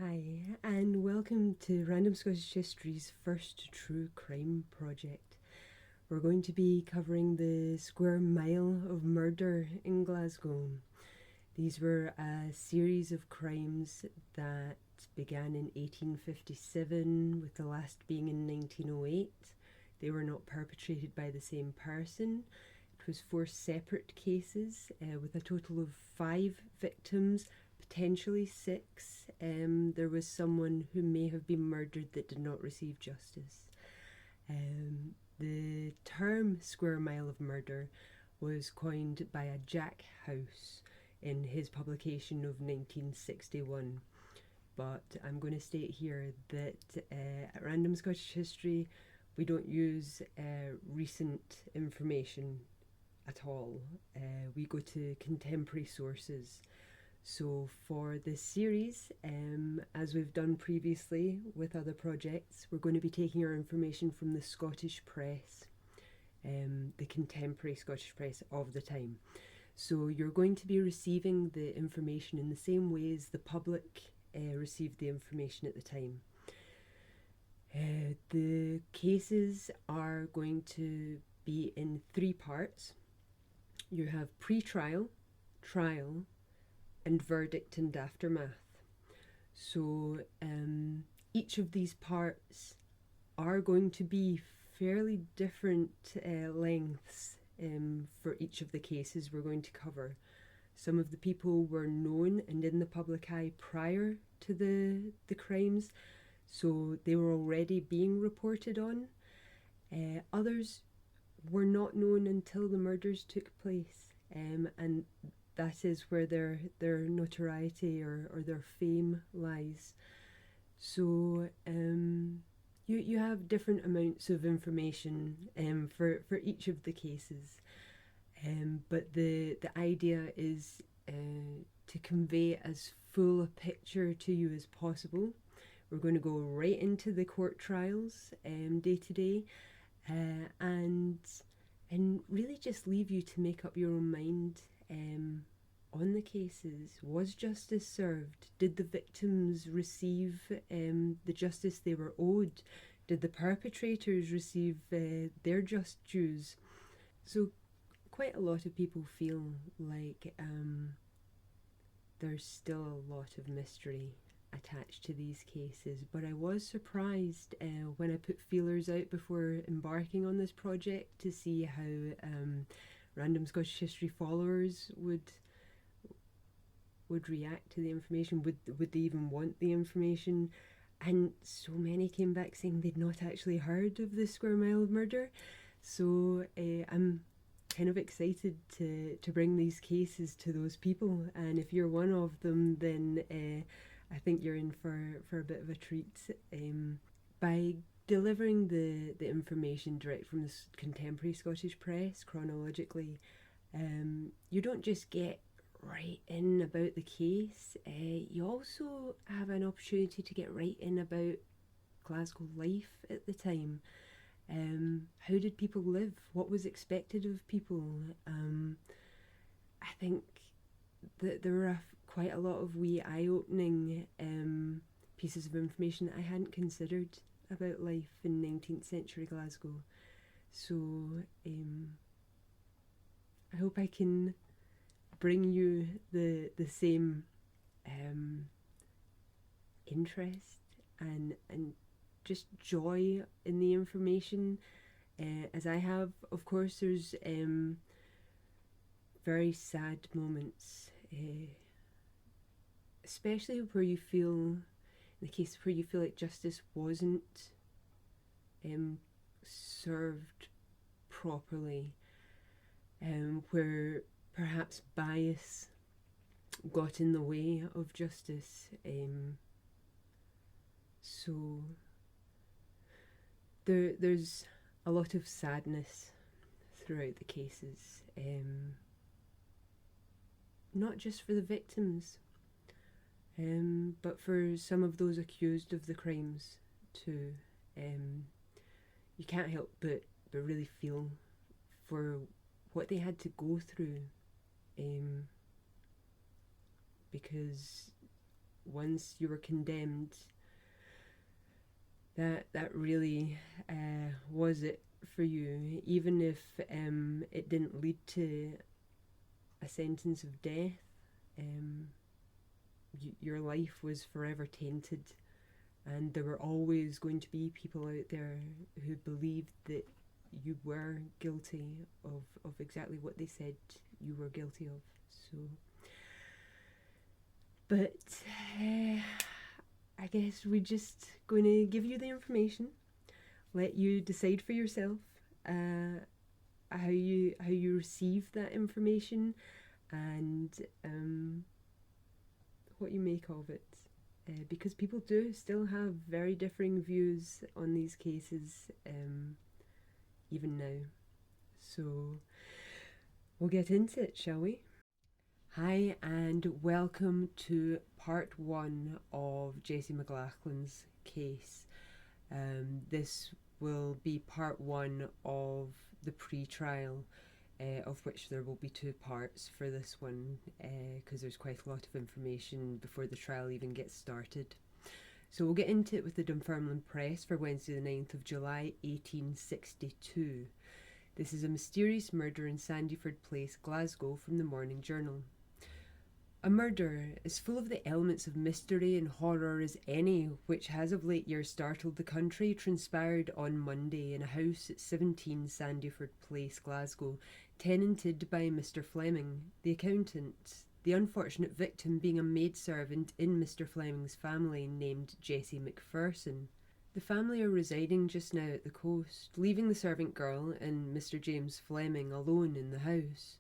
Hi, and welcome to Random Scottish History's first true crime project. We're going to be covering the square mile of murder in Glasgow. These were a series of crimes that began in 1857, with the last being in 1908. They were not perpetrated by the same person. It was 4 separate cases with a total of 5 victims, potentially 6. There was someone who may have been murdered that did not receive justice. The term square mile of murder was coined by a Jack House in his publication of 1961. But I'm going to state here that at Random Scottish History, we don't use recent information at all. We go to contemporary sources. So for this series, as we've done previously with other projects, we're going to be taking our information from the Scottish press, the contemporary Scottish press of the time. So you're going to be receiving the information in the same way as the public received the information at the time. The cases are going to be in 3 parts. You have pre-trial, trial, and verdict and aftermath. So each of these parts are going to be fairly different lengths for each of the cases we're going to cover. Some of the people were known and in the public eye prior to the crimes, so they were already being reported on. Others were not known until the murders took place, and that is where their notoriety or their fame lies. So you have different amounts of information for each of the cases, but the idea is to convey as full a picture to you as possible. We're going to go right into the court trials day to day, and really just leave you to make up your own mind on the cases. Was justice served? Did the victims receive the justice they were owed? Did the perpetrators receive their just dues? So quite a lot of people feel like there's still a lot of mystery attached to these cases, but I was surprised when I put feelers out before embarking on this project to see how Random Scottish History followers would react to the information. Would they even want the information? And so many came back saying they'd not actually heard of the square mile of murder. So I'm kind of excited to bring these cases to those people, and if you're one of them, then I think you're in for a bit of a treat. By delivering the information direct from the contemporary Scottish press chronologically, you don't just get right in about the case, you also have an opportunity to get right in about Glasgow life at the time. How did people live? What was expected of people? I think that there were quite a lot of wee eye-opening pieces of information that I hadn't considered about life in 19th century Glasgow. So I hope I can bring you the same interest and just joy in the information as I have. Of course, there's very sad moments, especially where you feel, in the case where you feel like justice wasn't served properly, where perhaps bias got in the way of justice. So there's a lot of sadness throughout the cases, not just for the victims, but for some of those accused of the crimes too. You can't help but really feel for what they had to go through, because once you were condemned, that really was it for you, even if it didn't lead to a sentence of death. Your life was forever tainted, and there were always going to be people out there who believed that you were guilty of exactly what they said you were guilty of. So, but I guess we're just going to give you the information, let you decide for yourself how you receive that information, and what you make of it, because people do still have very differing views on these cases, even now. So we'll get into it, shall we? Hi, and welcome to part 1 of Jessie McLachlan's case. This will be part 1 of the pre-trial, of which there will be 2 parts for this one, because there's quite a lot of information before the trial even gets started. So we'll get into it with the Dunfermline Press for Wednesday the 9th of July 1862. This is a mysterious murder in Sandyford Place, Glasgow, from the Morning Journal. A murder as full of the elements of mystery and horror as any which has of late years startled the country transpired on Monday in a house at 17 Sandyford Place, Glasgow, tenanted by Mr. Fleming, the accountant, the unfortunate victim being a maidservant in Mr. Fleming's family named Jessie McPherson. The family are residing just now at the coast, leaving the servant girl and Mr. James Fleming alone in the house.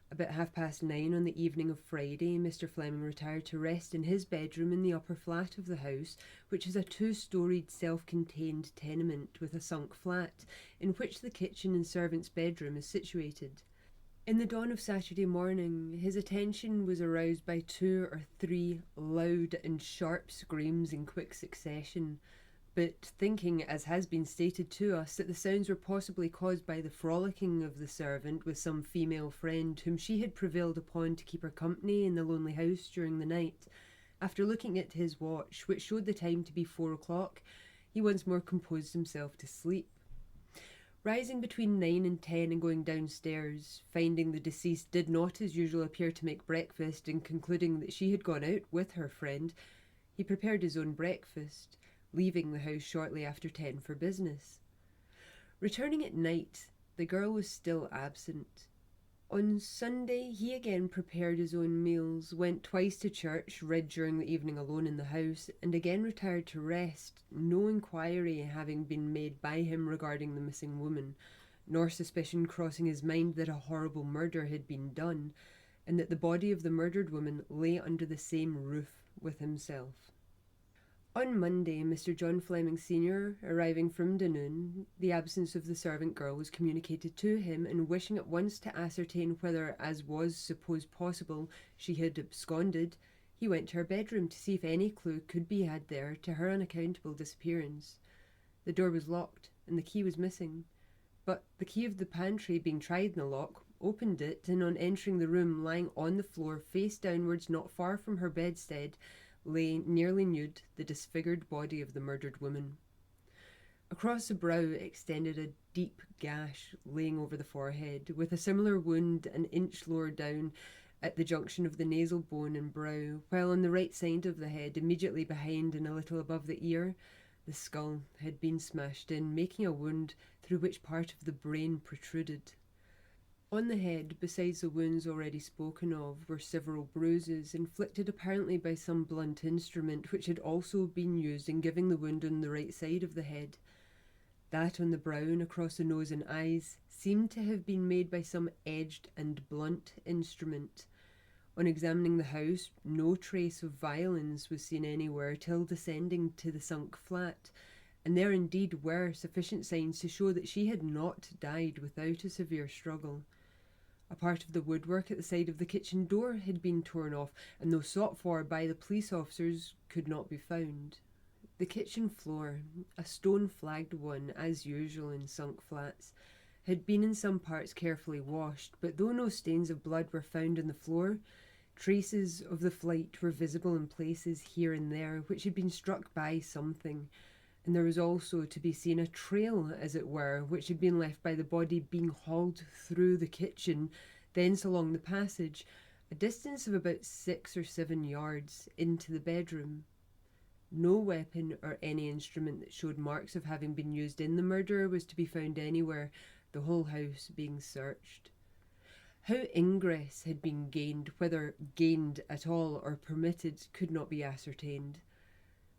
About 9:30 on the evening of Friday, Mr. Fleming retired to rest in his bedroom in the upper flat of the house, which is a 2-storied self-contained tenement with a sunk flat, in which the kitchen and servant's bedroom is situated. In the dawn of Saturday morning, his attention was aroused by 2 or 3 loud and sharp screams in quick succession. But thinking, as has been stated to us, that the sounds were possibly caused by the frolicking of the servant with some female friend whom she had prevailed upon to keep her company in the lonely house during the night, after looking at his watch, which showed the time to be 4 o'clock, he once more composed himself to sleep. Rising between 9 and 10 and going downstairs, finding the deceased did not as usual appear to make breakfast, and concluding that she had gone out with her friend, he prepared his own breakfast, leaving the house shortly after 10 for business. Returning at night, the girl was still absent. On Sunday, he again prepared his own meals, went twice to church, read during the evening alone in the house, and again retired to rest, no inquiry having been made by him regarding the missing woman, nor suspicion crossing his mind that a horrible murder had been done, and that the body of the murdered woman lay under the same roof with himself. On Monday, Mr. John Fleming Sr., arriving from Dunoon, the absence of the servant girl was communicated to him, and wishing at once to ascertain whether, as was supposed possible, she had absconded, he went to her bedroom to see if any clue could be had there to her unaccountable disappearance. The door was locked, and the key was missing, but the key of the pantry, being tried in the lock, opened it, and on entering the room, lying on the floor face downwards not far from her bedstead, lay, nearly nude, the disfigured body of the murdered woman. Across the brow extended a deep gash laying over the forehead, with a similar wound an inch lower down at the junction of the nasal bone and brow, while on the right side of the head, immediately behind and a little above the ear, the skull had been smashed in, making a wound through which part of the brain protruded. On the head, besides the wounds already spoken of, were several bruises, inflicted apparently by some blunt instrument, which had also been used in giving the wound on the right side of the head. That on the brow and across the nose and eyes seemed to have been made by some edged and blunt instrument. On examining the house, no trace of violence was seen anywhere till descending to the sunk flat, and there indeed were sufficient signs to show that she had not died without a severe struggle. A part of the woodwork at the side of the kitchen door had been torn off, and though sought for by the police officers, could not be found. The kitchen floor, a stone-flagged one, as usual in sunk flats, had been in some parts carefully washed, but though no stains of blood were found on the floor, Traces of the flight were visible in places here and there which had been struck by something, and there was also to be seen a trail, as it were, which had been left by the body being hauled through the kitchen, thence along the passage, a distance of about 6 or 7 yards, into the bedroom. No weapon or any instrument that showed marks of having been used in the murder was to be found anywhere, the whole house being searched. How ingress had been gained, whether gained at all or permitted, could not be ascertained.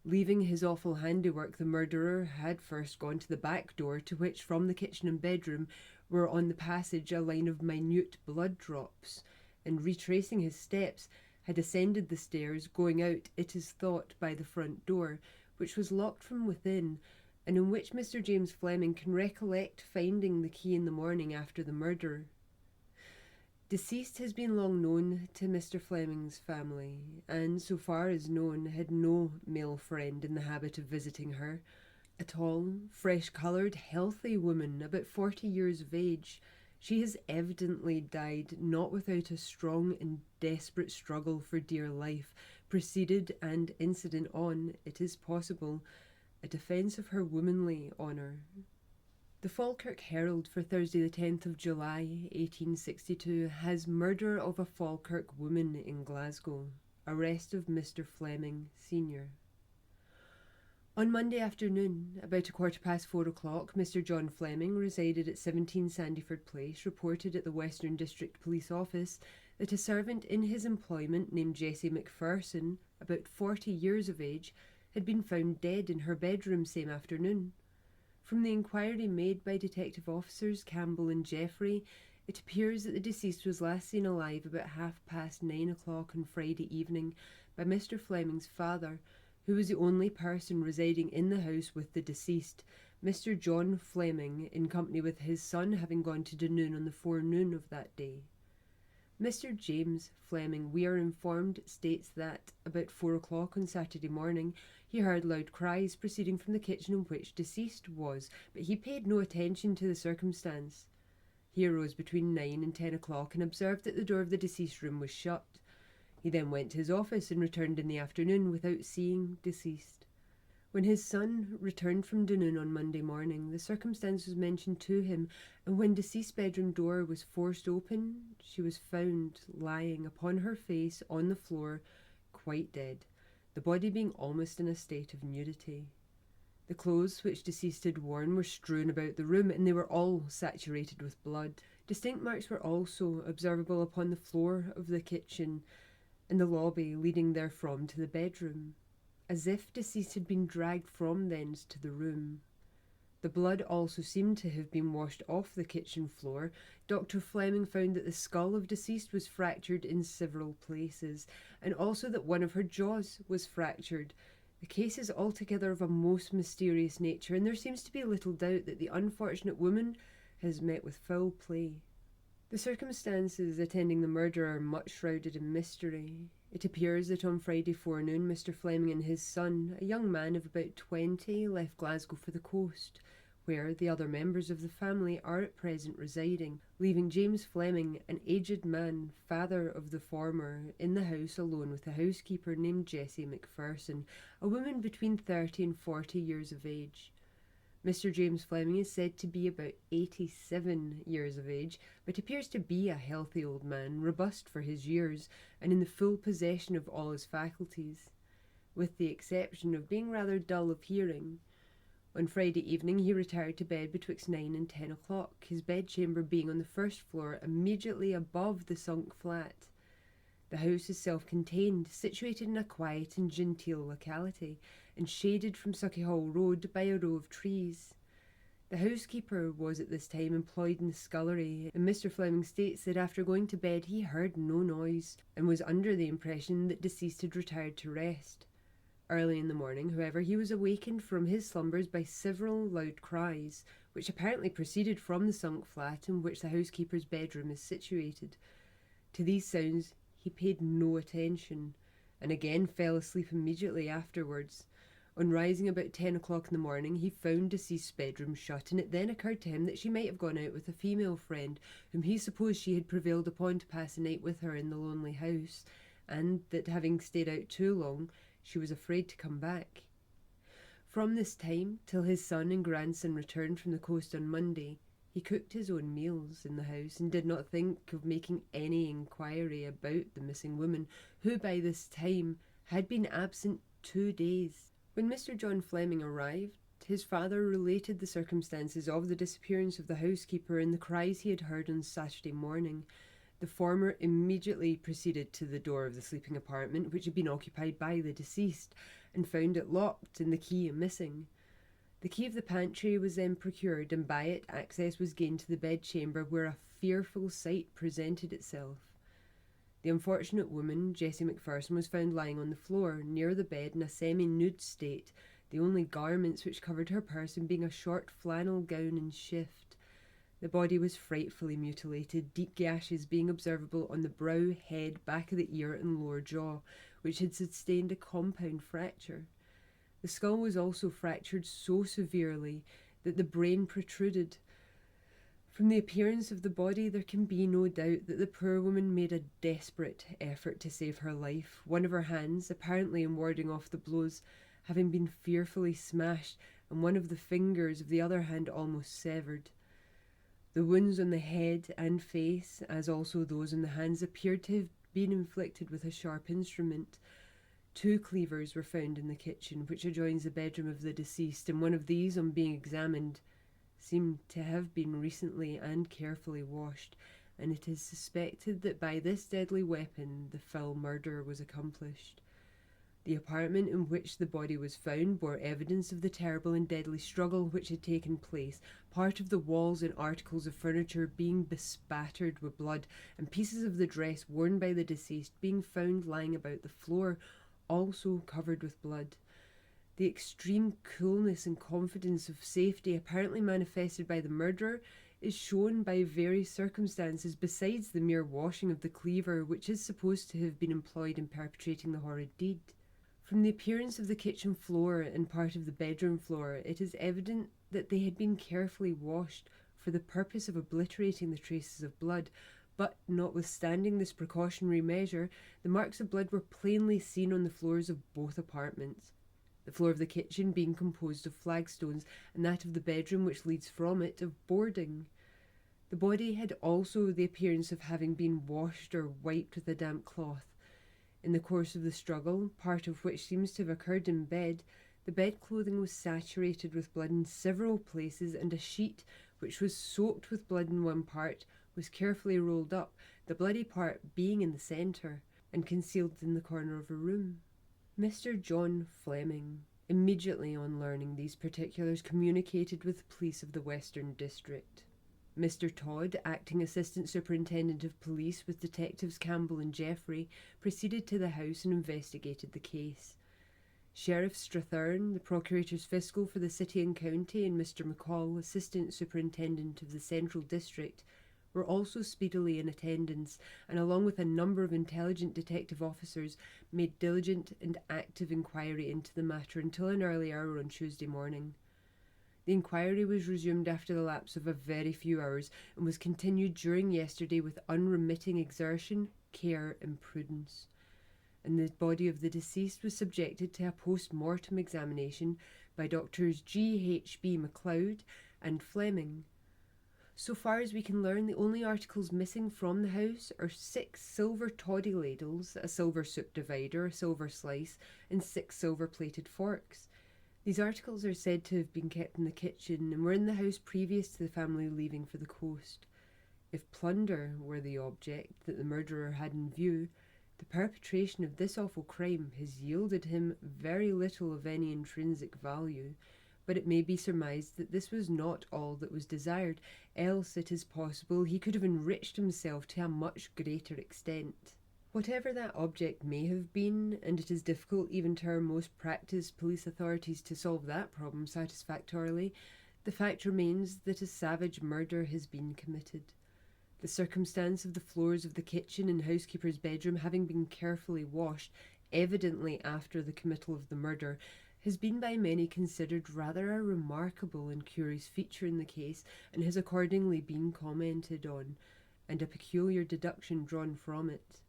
Leaving his awful handiwork, the murderer had first gone to the back door, to which, from the kitchen and bedroom, were on the passage a line of minute blood drops, and retracing his steps, had ascended the stairs, going out, it is thought, by the front door, which was locked from within, and in which Mr. James Fleming can recollect finding the key in the morning after the murder. Deceased has been long known to Mr. Fleming's family, and, so far as known, had no male friend in the habit of visiting her. A tall, fresh-coloured, healthy woman, about 40 years of age, she has evidently died not without a strong and desperate struggle for dear life, preceded and incident on, it is possible, a defence of her womanly honour. The Falkirk Herald for Thursday the 10th of July 1862 has murder of a Falkirk woman in Glasgow, arrest of Mr. Fleming, Sr. On Monday afternoon, about 4:15, Mr. John Fleming, resided at 17 Sandyford Place, reported at the Western District Police Office that a servant in his employment named Jessie McPherson, about 40 years of age, had been found dead in her bedroom same afternoon. From the inquiry made by detective officers Campbell and Jeffrey, it appears that the deceased was last seen alive about 9:30 on Friday evening by Mr. Fleming's father, who was the only person residing in the house with the deceased, Mr. John Fleming, in company with his son, having gone to Dunoon on the forenoon of that day. Mr. James Fleming, we are informed, states that, about 4:00 on Saturday morning, he heard loud cries proceeding from the kitchen in which deceased was, but he paid no attention to the circumstance. He arose between 9 and 10:00 and observed that the door of the deceased's room was shut. He then went to his office and returned in the afternoon without seeing deceased. When his son returned from Dunoon on Monday morning, the circumstance was mentioned to him, and when deceased's bedroom door was forced open, she was found lying upon her face on the floor, quite dead, the body being almost in a state of nudity. The clothes which deceased had worn were strewn about the room, and they were all saturated with blood. Distinct marks were also observable upon the floor of the kitchen and the lobby leading therefrom to the bedroom, as if deceased had been dragged from thence to the room. The blood also seemed to have been washed off the kitchen floor. Dr. Fleming found that the skull of deceased was fractured in several places, and also that one of her jaws was fractured. The case is altogether of a most mysterious nature, and there seems to be little doubt that the unfortunate woman has met with foul play. The circumstances attending the murder are much shrouded in mystery. It appears that on Friday forenoon Mr. Fleming and his son, a young man of about 20, left Glasgow for the coast, where the other members of the family are at present residing, leaving James Fleming, an aged man, father of the former, in the house alone with a housekeeper named Jessie McPherson, a woman between 30 and 40 years of age. Mr. James Fleming is said to be about 87 years of age, but appears to be a healthy old man, robust for his years, and in the full possession of all his faculties, with the exception of being rather dull of hearing. On Friday evening he retired to bed betwixt 9 and 10:00, his bedchamber being on the first floor, immediately above the sunk flat. The house is self-contained, situated in a quiet and genteel locality, and shaded from Suckyhall Road by a row of trees. The housekeeper was at this time employed in the scullery, and Mr. Fleming states that after going to bed he heard no noise, and was under the impression that deceased had retired to rest. Early in the morning, however, he was awakened from his slumbers by several loud cries, which apparently proceeded from the sunk flat in which the housekeeper's bedroom is situated. To these sounds he paid no attention, and again fell asleep immediately afterwards. On rising about 10:00 in the morning, he found deceased's bedroom shut, and it then occurred to him that she might have gone out with a female friend, whom he supposed she had prevailed upon to pass the night with her in the lonely house, and that having stayed out too long, she was afraid to come back. From this time, till his son and grandson returned from the coast on Monday, he cooked his own meals in the house and did not think of making any inquiry about the missing woman, who by this time had been absent 2 days. When Mr. John Fleming arrived, his father related the circumstances of the disappearance of the housekeeper and the cries he had heard on Saturday morning. The former immediately proceeded to the door of the sleeping apartment, which had been occupied by the deceased, and found it locked and the key missing. The key of the pantry was then procured, and by it access was gained to the bedchamber, where a fearful sight presented itself. The unfortunate woman, Jessie McPherson, was found lying on the floor, near the bed, in a semi-nude state, the only garments which covered her person being a short flannel gown and shift. The body was frightfully mutilated, deep gashes being observable on the brow, head, back of the ear and lower jaw, which had sustained a compound fracture. The skull was also fractured so severely that the brain protruded. From the appearance of the body, there can be no doubt that the poor woman made a desperate effort to save her life, one of her hands, apparently in warding off the blows, having been fearfully smashed, and one of the fingers of the other hand almost severed. The wounds on the head and face, as also those on the hands, appeared to have been inflicted with a sharp instrument. 2 cleavers were found in the kitchen, which adjoins the bedroom of the deceased, and one of these, on being examined, seemed to have been recently and carefully washed, and it is suspected that by this deadly weapon the foul murder was accomplished. The apartment in which the body was found bore evidence of the terrible and deadly struggle which had taken place, part of the walls and articles of furniture being bespattered with blood, and pieces of the dress worn by the deceased being found lying about the floor, also covered with blood. The extreme coolness and confidence of safety apparently manifested by the murderer is shown by various circumstances besides the mere washing of the cleaver, which is supposed to have been employed in perpetrating the horrid deed. From the appearance of the kitchen floor and part of the bedroom floor, it is evident that they had been carefully washed for the purpose of obliterating the traces of blood, but notwithstanding this precautionary measure, the marks of blood were plainly seen on the floors of both apartments, the floor of the kitchen being composed of flagstones, and that of the bedroom which leads from it of boarding. The body had also the appearance of having been washed or wiped with a damp cloth. In the course of the struggle, part of which seems to have occurred in bed, the bedclothing was saturated with blood in several places, and a sheet, which was soaked with blood in one part, was carefully rolled up, the bloody part being in the centre, and concealed in the corner of a room. Mr. John Fleming, immediately on learning these particulars, communicated with the police of the Western District. Mr. Todd, acting Assistant Superintendent of Police with Detectives Campbell and Jeffrey, proceeded to the house and investigated the case. Sheriff Strathern, the Procurator's Fiscal for the City and County, and Mr. McCall, Assistant Superintendent of the Central District, were also speedily in attendance, and along with a number of intelligent detective officers, made diligent and active inquiry into the matter until an early hour on Tuesday morning. The inquiry was resumed after the lapse of a very few hours, and was continued during yesterday with unremitting exertion, care, and prudence. And the body of the deceased was subjected to a post-mortem examination by Doctors G.H.B. MacLeod and Fleming. So far as we can learn, the only articles missing from the house are 6 silver toddy ladles, a silver soup divider, a silver slice, and 6 silver-plated forks. These articles are said to have been kept in the kitchen and were in the house previous to the family leaving for the coast. If plunder were the object that the murderer had in view, the perpetration of this awful crime has yielded him very little of any intrinsic value, but it may be surmised that this was not all that was desired, else it is possible he could have enriched himself to a much greater extent. Whatever that object may have been, and it is difficult even to our most practised police authorities to solve that problem satisfactorily, the fact remains that a savage murder has been committed. The circumstance of the floors of the kitchen and housekeeper's bedroom having been carefully washed, evidently after the committal of the murder, has been by many considered rather a remarkable and curious feature in the case, and has accordingly been commented on, and a peculiar deduction drawn from it.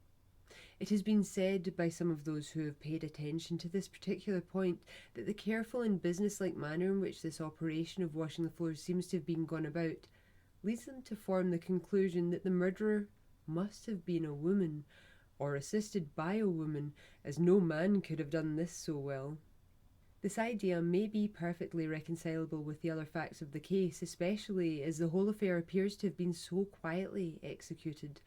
It has been said by some of those who have paid attention to this particular point that the careful and businesslike manner in which this operation of washing the floors seems to have been gone about leads them to form the conclusion that the murderer must have been a woman, or assisted by a woman, as no man could have done this so well. This idea may be perfectly reconcilable with the other facts of the case, especially as the whole affair appears to have been so quietly executed.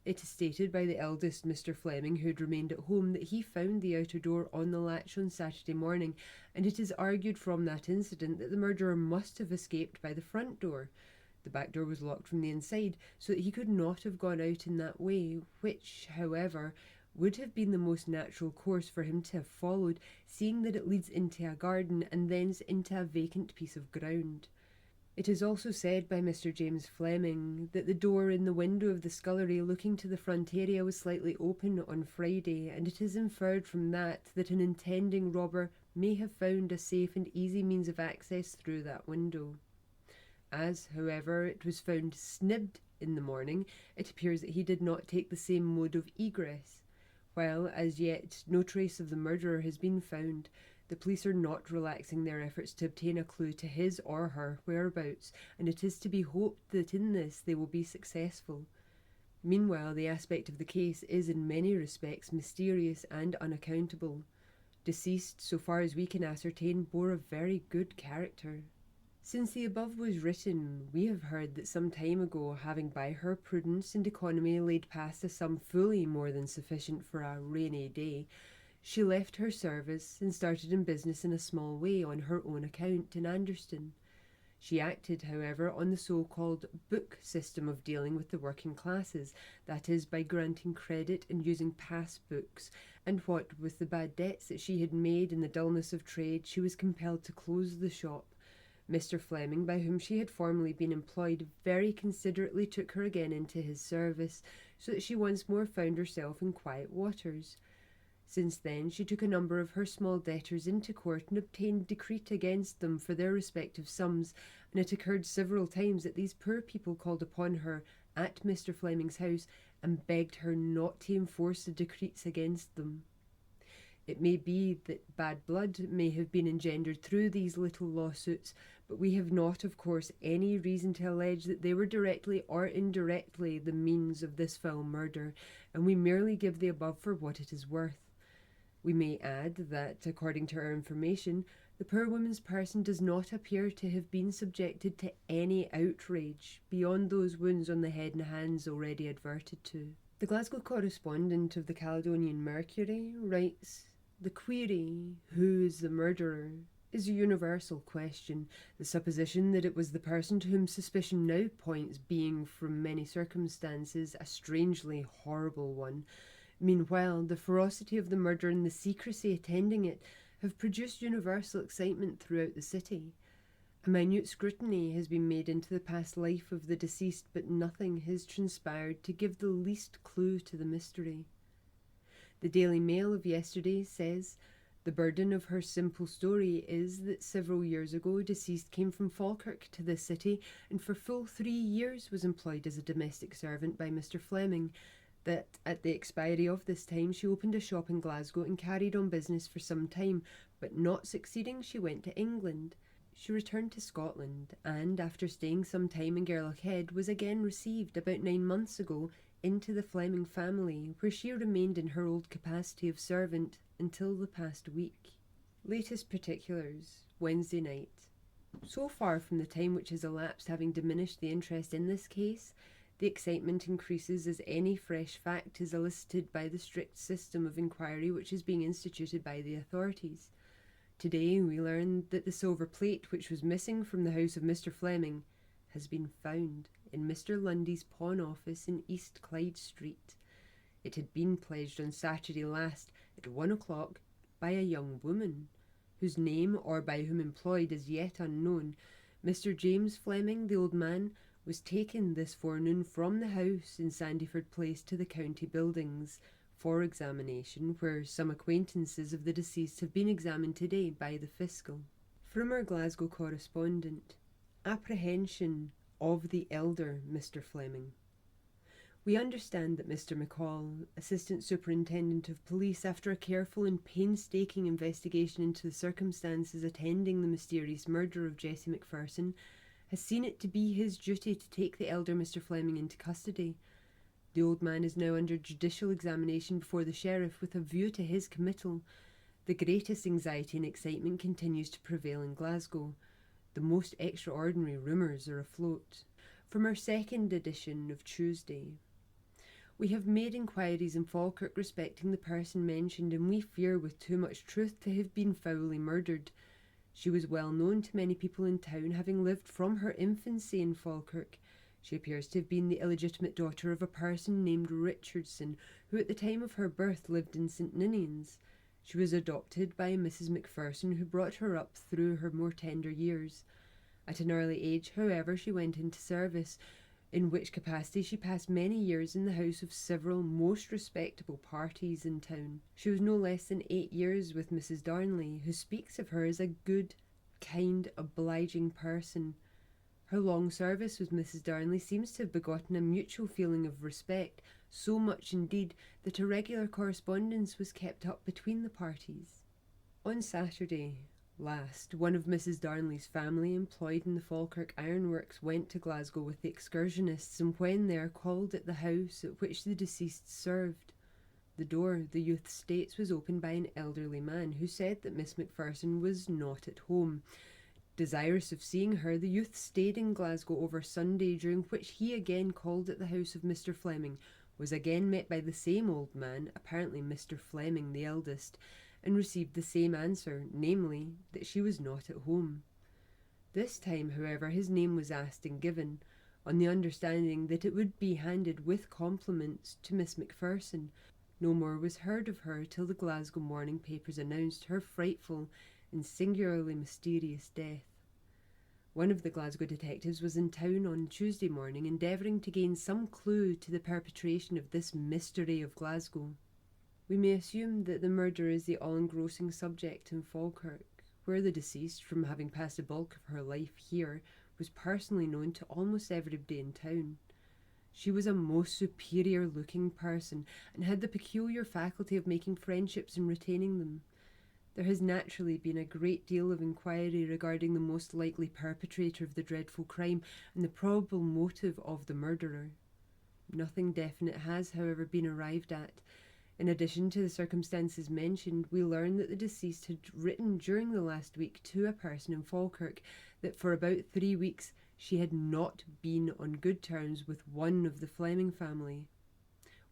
It is stated by the eldest Mr. Fleming, who had remained at home, that he found the outer door on the latch on Saturday morning, and it is argued from that incident that the murderer must have escaped by the front door. The back door was locked from the inside, so that he could not have gone out in that way, which, however, would have been the most natural course for him to have followed, seeing that it leads into a garden and thence into a vacant piece of ground. It is also said by Mr. James Fleming that the door in the window of the scullery looking to the front area was slightly open on Friday, and it is inferred from that an intending robber may have found a safe and easy means of access through that window. As, however, it was found snibbed in the morning, it appears that he did not take the same mode of egress. While, as yet, no trace of the murderer has been found, the police are not relaxing their efforts to obtain a clue to his or her whereabouts, and it is to be hoped that in this they will be successful. Meanwhile, the aspect of the case is in many respects mysterious and unaccountable. Deceased, so far as we can ascertain, bore a very good character. Since the above was written, we have heard that some time ago, having by her prudence and economy laid past a sum fully more than sufficient for a rainy day, she left her service and started in business in a small way on her own account in Anderston. She acted, however, on the so-called book system of dealing with the working classes, that is, by granting credit and using pass books, and what with the bad debts that she had made and the dullness of trade, she was compelled to close the shop. Mr. Fleming, by whom she had formerly been employed, very considerately took her again into his service, so that she once more found herself in quiet waters. Since then she took a number of her small debtors into court and obtained decreet against them for their respective sums, and it occurred several times that these poor people called upon her at Mr. Fleming's house and begged her not to enforce the decreets against them. It may be that bad blood may have been engendered through these little lawsuits, but we have not, of course, any reason to allege that they were directly or indirectly the means of this foul murder, and we merely give the above for what it is worth. We may add that, according to our information, the poor woman's person does not appear to have been subjected to any outrage beyond those wounds on the head and hands already adverted to. The Glasgow correspondent of the Caledonian Mercury writes, "The query, who is the murderer, is a universal question, the supposition that it was the person to whom suspicion now points being, from many circumstances, a strangely horrible one. Meanwhile, the ferocity of the murder and the secrecy attending it have produced universal excitement throughout the city. A minute scrutiny has been made into the past life of the deceased, but nothing has transpired to give the least clue to the mystery. The Daily Mail of yesterday says, the burden of her simple story is that several years ago deceased came from Falkirk to this city and for full 3 years was employed as a domestic servant by Mr. Fleming, that at the expiry of this time she opened a shop in Glasgow and carried on business for some time, but not succeeding she went to England. She returned to Scotland and, after staying some time in Gairlochhead, was again received about 9 months ago into the Fleming family, where she remained in her old capacity of servant until the past week. Latest particulars, Wednesday night. So far from the time which has elapsed having diminished the interest in this case, the excitement increases as any fresh fact is elicited by the strict system of inquiry which is being instituted by the authorities. Today we learned that the silver plate which was missing from the house of Mr. Fleming has been found in Mr. Lundy's pawn office in East Clyde Street. It had been pledged on Saturday last at 1 o'clock by a young woman, whose name or by whom employed is yet unknown. Mr. James Fleming, the old man, was taken this forenoon from the house in Sandyford Place to the county buildings for examination, where some acquaintances of the deceased have been examined today by the fiscal. From our Glasgow correspondent, apprehension of the elder Mr. Fleming. We understand that Mr. McCall, Assistant Superintendent of Police, after a careful and painstaking investigation into the circumstances attending the mysterious murder of Jessie McPherson, has seen it to be his duty to take the elder Mr. Fleming into custody. The old man is now under judicial examination before the sheriff with a view to his committal. The greatest anxiety and excitement continues to prevail in Glasgow. The most extraordinary rumours are afloat. From our second edition of Tuesday, we have made inquiries in Falkirk respecting the person mentioned, and we fear with too much truth to have been foully murdered. She was well known to many people in town, having lived from her infancy in Falkirk. She appears to have been the illegitimate daughter of a person named Richardson, who at the time of her birth lived in St Ninians. She was adopted by Mrs. McPherson, who brought her up through her more tender years. At an early age, however, she went into service, in which capacity she passed many years in the house of several most respectable parties in town. She was no less than 8 years with Mrs. Darnley, who speaks of her as a good, kind, obliging person. Her long service with Mrs. Darnley seems to have begotten a mutual feeling of respect, so much indeed that a regular correspondence was kept up between the parties. On Saturday last, one of Mrs. Darnley's family employed in the Falkirk ironworks went to Glasgow with the excursionists, and when there called at the house at which the deceased served. The door, the youth states, was opened by an elderly man who said that Miss McPherson was not at home. Desirous of seeing her, the youth stayed in Glasgow over Sunday, during which he again called at the house of Mr. Fleming, was again met by the same old man, apparently Mr. Fleming the eldest, and received the same answer, namely, that she was not at home. This time, however, his name was asked and given, on the understanding that it would be handed with compliments to Miss McPherson. No more was heard of her till the Glasgow morning papers announced her frightful and singularly mysterious death. One of the Glasgow detectives was in town on Tuesday morning, endeavouring to gain some clue to the perpetration of this mystery of Glasgow. We may assume that the murder is the all-engrossing subject in Falkirk, where the deceased, from having passed the bulk of her life here, was personally known to almost everybody in town. She was a most superior-looking person, and had the peculiar faculty of making friendships and retaining them. There has naturally been a great deal of inquiry regarding the most likely perpetrator of the dreadful crime and the probable motive of the murderer. Nothing definite has, however, been arrived at. In addition to the circumstances mentioned, we learn that the deceased had written during the last week to a person in Falkirk that for about 3 weeks she had not been on good terms with one of the Fleming family.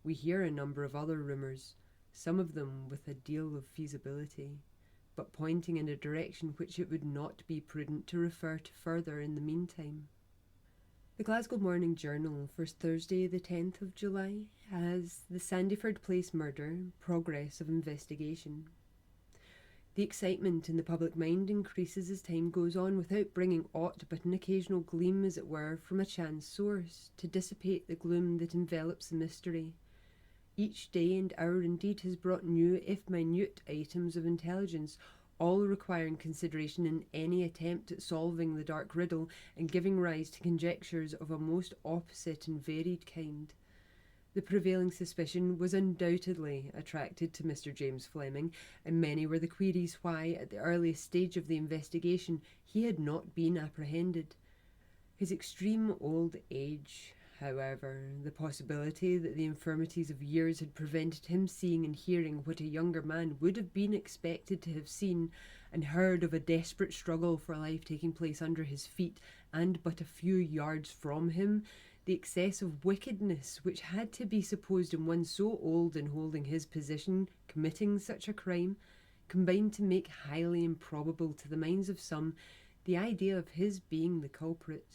We hear a number of other rumours, some of them with a deal of feasibility, but pointing in a direction which it would not be prudent to refer to further in the meantime. The Glasgow Morning Journal for Thursday the 10th of July has the Sandyford Place murder, progress of investigation. The excitement in the public mind increases as time goes on, without bringing aught but an occasional gleam, as it were, from a chance source, to dissipate the gloom that envelops the mystery. Each day and hour indeed has brought new, if minute, items of intelligence, all requiring consideration in any attempt at solving the dark riddle, and giving rise to conjectures of a most opposite and varied kind. The prevailing suspicion was undoubtedly attracted to Mr. James Fleming, and many were the queries why, at the earliest stage of the investigation, he had not been apprehended. His extreme old age, however, the possibility that the infirmities of years had prevented him seeing and hearing what a younger man would have been expected to have seen, and heard of a desperate struggle for life taking place under his feet and but a few yards from him, the excess of wickedness which had to be supposed in one so old and holding his position committing such a crime, combined to make highly improbable to the minds of some the idea of his being the culprit.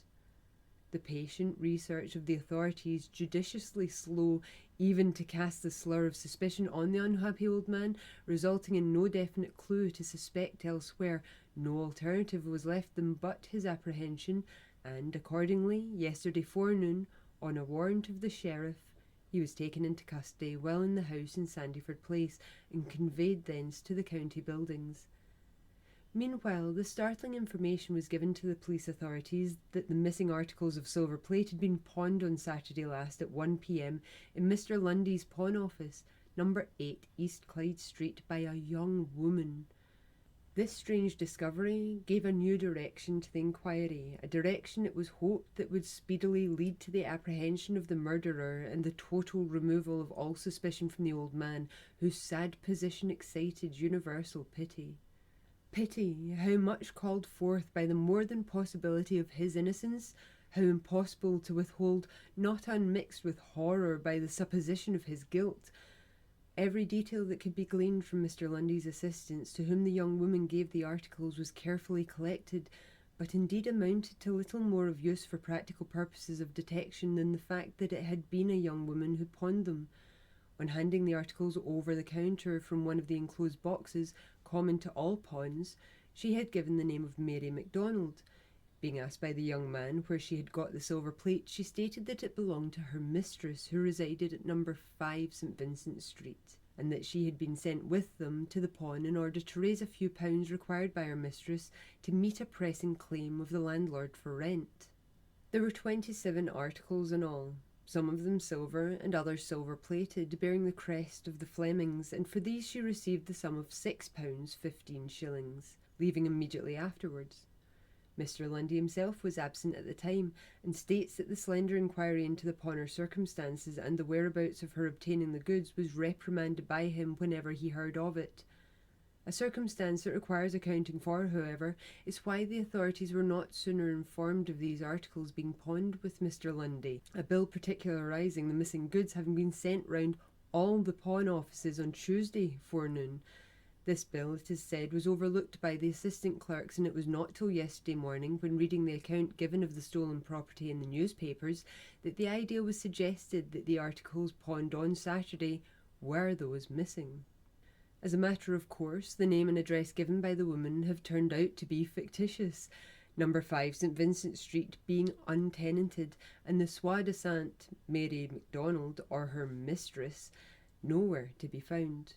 The patient research of the authorities, judiciously slow even to cast the slur of suspicion on the unhappy old man, resulting in no definite clue to suspect elsewhere, no alternative was left them but his apprehension, and accordingly, yesterday forenoon, on a warrant of the sheriff, he was taken into custody while in the house in Sandyford Place, and conveyed thence to the county buildings. Meanwhile, the startling information was given to the police authorities that the missing articles of silver plate had been pawned on Saturday last at 1 p.m. in Mr. Lundy's pawn office, number 8 East Clyde Street, by a young woman. This strange discovery gave a new direction to the inquiry, a direction it was hoped that would speedily lead to the apprehension of the murderer and the total removal of all suspicion from the old man, whose sad position excited universal pity. Pity, how much called forth by the more than possibility of his innocence, how impossible to withhold, not unmixed with horror by the supposition of his guilt. Every detail that could be gleaned from Mr. Lundy's assistants, to whom the young woman gave the articles, was carefully collected, but indeed amounted to little more of use for practical purposes of detection than the fact that it had been a young woman who pawned them. On handing the articles over the counter from one of the enclosed boxes, common to all pawns, she had given the name of Mary MacDonald. Being asked by the young man where she had got the silver plate, she stated that it belonged to her mistress, who resided at number 5 St. Vincent Street, and that she had been sent with them to the pawn in order to raise a few pounds required by her mistress to meet a pressing claim of the landlord for rent. There were 27 articles in all, some of them silver and others silver-plated, bearing the crest of the Flemings, and for these she received the sum of £6 15s, leaving immediately afterwards. Mr. Lundy himself was absent at the time, and states that the slender inquiry into the pawner's circumstances and the whereabouts of her obtaining the goods was reprimanded by him whenever he heard of it. A circumstance that requires accounting for, however, is why the authorities were not sooner informed of these articles being pawned with Mr. Lundy, a bill particularising the missing goods having been sent round all the pawn offices on Tuesday forenoon. This bill, it is said, was overlooked by the assistant clerks, and it was not till yesterday morning, when reading the account given of the stolen property in the newspapers, that the idea was suggested that the articles pawned on Saturday were those missing. As a matter of course, the name and address given by the woman have turned out to be fictitious, number 5 St. Vincent Street being untenanted, and the soi-disant Mary MacDonald, or her mistress, nowhere to be found.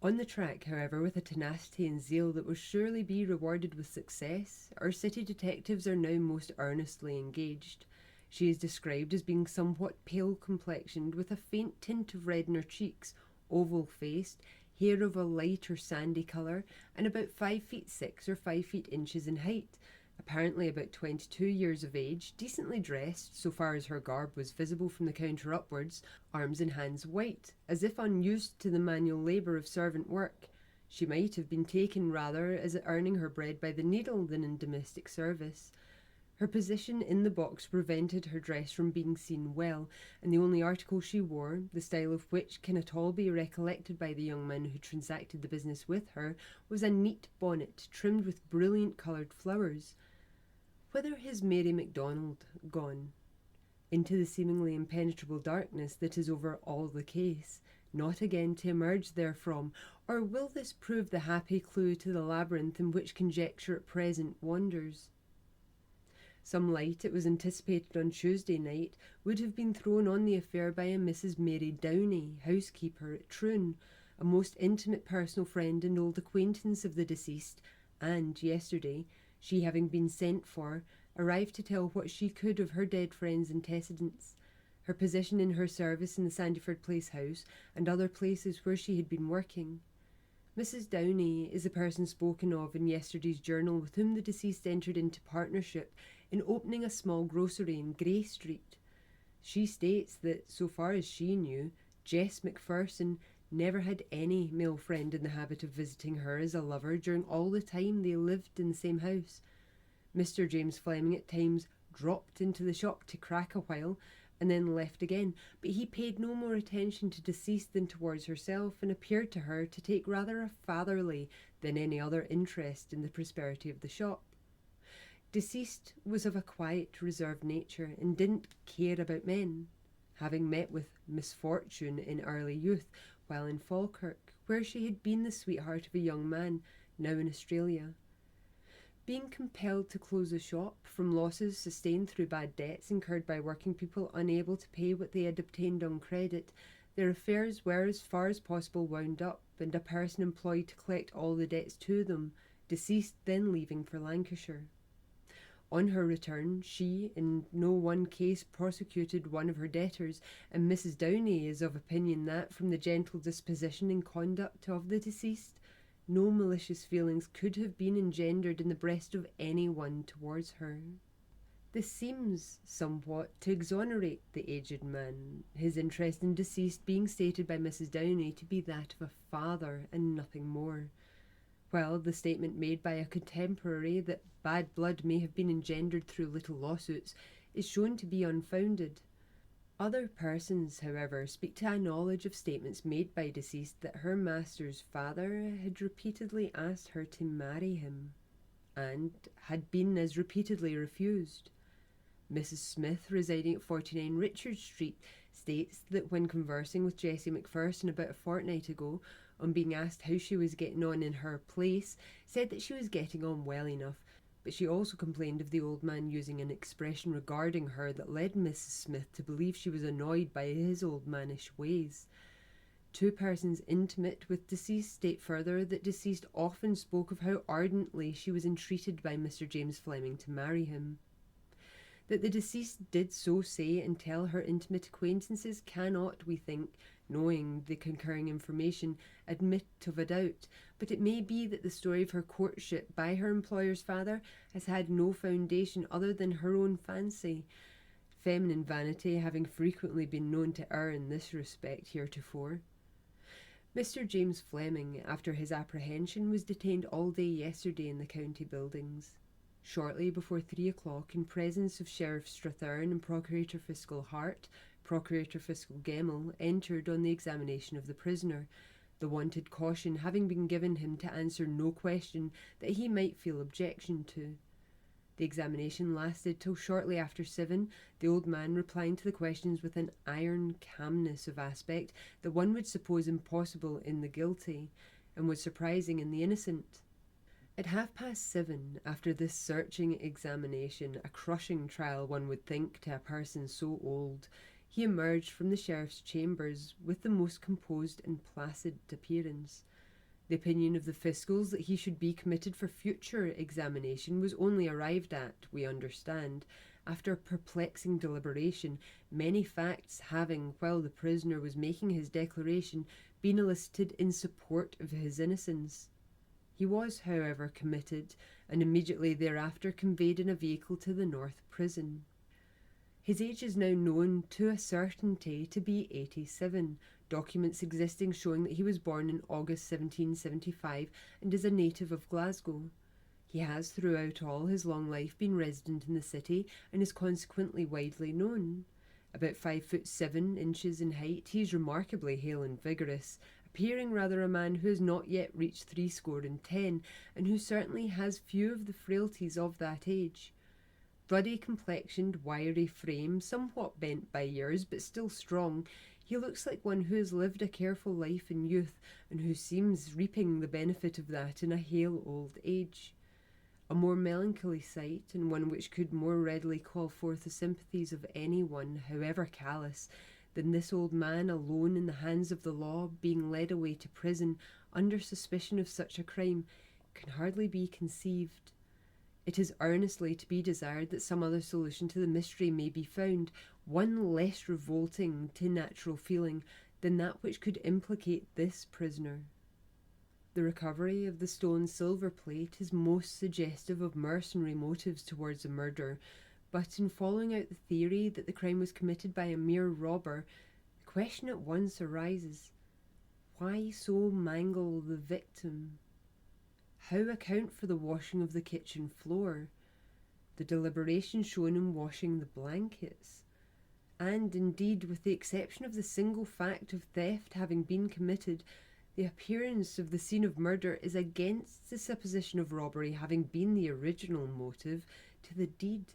On the track, however, with a tenacity and zeal that will surely be rewarded with success, our city detectives are now most earnestly engaged. She is described as being somewhat pale-complexioned, with a faint tint of red in her cheeks, oval-faced, hair of a lighter sandy colour, and about 5 feet 6 or 5 feet inches in height, apparently about 22 years of age, decently dressed, so far as her garb was visible from the counter upwards, arms and hands white, as if unused to the manual labour of servant work. She might have been taken rather as earning her bread by the needle than in domestic service. Her position in the box prevented her dress from being seen well, and the only article she wore, the style of which can at all be recollected by the young man who transacted the business with her, was a neat bonnet trimmed with brilliant coloured flowers. Whither has Mary MacDonald gone? Into the seemingly impenetrable darkness that is over all the case, not again to emerge therefrom, or will this prove the happy clue to the labyrinth in which conjecture at present wanders? Some light, it was anticipated on Tuesday night, would have been thrown on the affair by a Mrs. Mary Downey, housekeeper at Troon, a most intimate personal friend and old acquaintance of the deceased, and yesterday, she having been sent for, arrived to tell what she could of her dead friend's antecedents, her position in her service in the Sandyford Place house, and other places where she had been working. Mrs. Downey is the person spoken of in yesterday's journal with whom the deceased entered into partnership in opening a small grocery in Grey Street. She states that, so far as she knew, Jessie McPherson never had any male friend in the habit of visiting her as a lover during all the time they lived in the same house. Mr. James Fleming at times dropped into the shop to crack a while, and then left again, but he paid no more attention to deceased than towards herself, and appeared to her to take rather a fatherly than any other interest in the prosperity of the shop. Deceased was of a quiet, reserved nature, and didn't care about men, having met with misfortune in early youth while in Falkirk, where she had been the sweetheart of a young man, now in Australia. Being compelled to close the shop from losses sustained through bad debts incurred by working people unable to pay what they had obtained on credit, their affairs were as far as possible wound up, and a person employed to collect all the debts to them deceased then leaving for Lancashire. On her return, she, in no one case, prosecuted one of her debtors, and Mrs. Downey is of opinion that, from the gentle disposition and conduct of the deceased, no malicious feelings could have been engendered in the breast of any one towards her. This seems somewhat to exonerate the aged man, his interest in deceased being stated by Mrs. Downey to be that of a father and nothing more, while the statement made by a contemporary that bad blood may have been engendered through little lawsuits is shown to be unfounded. Other persons, however, speak to a knowledge of statements made by deceased that her master's father had repeatedly asked her to marry him, and had been as repeatedly refused. Mrs. Smith, residing at 49 Richard Street, states that when conversing with Jessie McPherson about a fortnight ago, on being asked how she was getting on in her place, said that she was getting on well enough, but she also complained of the old man using an expression regarding her that led Mrs. Smith to believe she was annoyed by his old mannish ways. Two persons intimate with deceased state further that deceased often spoke of how ardently she was entreated by Mr. James Fleming to marry him. That the deceased did so say and tell her intimate acquaintances cannot, we think, knowing the concurring information, admit of a doubt, but it may be that the story of her courtship by her employer's father has had no foundation other than her own fancy, feminine vanity having frequently been known to err in this respect heretofore. Mr. James Fleming, after his apprehension, was detained all day yesterday in the county buildings. Shortly before 3 o'clock, in presence of Sheriff Strathern and Procurator Fiscal Hart, Procurator Fiscal Gemmell entered on the examination of the prisoner, the wonted caution having been given him to answer no question that he might feel objection to. The examination lasted till shortly after 7, the old man replying to the questions with an iron calmness of aspect that one would suppose impossible in the guilty, and was surprising in the innocent. At 7:30, after this searching examination, a crushing trial one would think to a person so old, he emerged from the sheriff's chambers with the most composed and placid appearance. The opinion of the fiscals that he should be committed for future examination was only arrived at, we understand, after perplexing deliberation, many facts having, while the prisoner was making his declaration, been elicited in support of his innocence. He was, however, committed, and immediately thereafter conveyed in a vehicle to the North Prison. His age is now known to a certainty to be 87, documents existing showing that he was born in August 1775 and is a native of Glasgow. He has throughout all his long life been resident in the city and is consequently widely known. About 5'7" in height, he is remarkably hale and vigorous, appearing rather a man who has not yet reached 70, and who certainly has few of the frailties of that age. Ruddy complexioned, wiry frame, somewhat bent by years, but still strong, he looks like one who has lived a careful life in youth, and who seems reaping the benefit of that in a hale old age. A more melancholy sight, and one which could more readily call forth the sympathies of any one, however callous, than this old man alone in the hands of the law, being led away to prison under suspicion of such a crime, can hardly be conceived. It is earnestly to be desired that some other solution to the mystery may be found, one less revolting to natural feeling than that which could implicate this prisoner. The recovery of the stone silver plate is most suggestive of mercenary motives towards the murder, but in following out the theory that the crime was committed by a mere robber, the question at once arises: why so mangle the victim? How account for the washing of the kitchen floor, the deliberation shown in washing the blankets, and indeed, with the exception of the single fact of theft having been committed, the appearance of the scene of murder is against the supposition of robbery having been the original motive to the deed.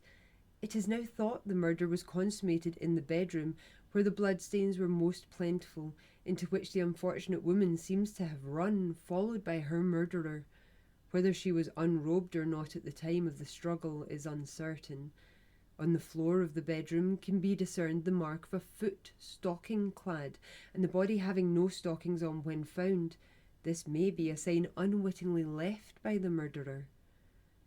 It is now thought the murder was consummated in the bedroom, where the bloodstains were most plentiful, into which the unfortunate woman seems to have run, followed by her murderer. Whether she was unrobed or not at the time of the struggle is uncertain. On the floor of the bedroom can be discerned the mark of a foot stocking clad, and the body having no stockings on when found. This may be a sign unwittingly left by the murderer.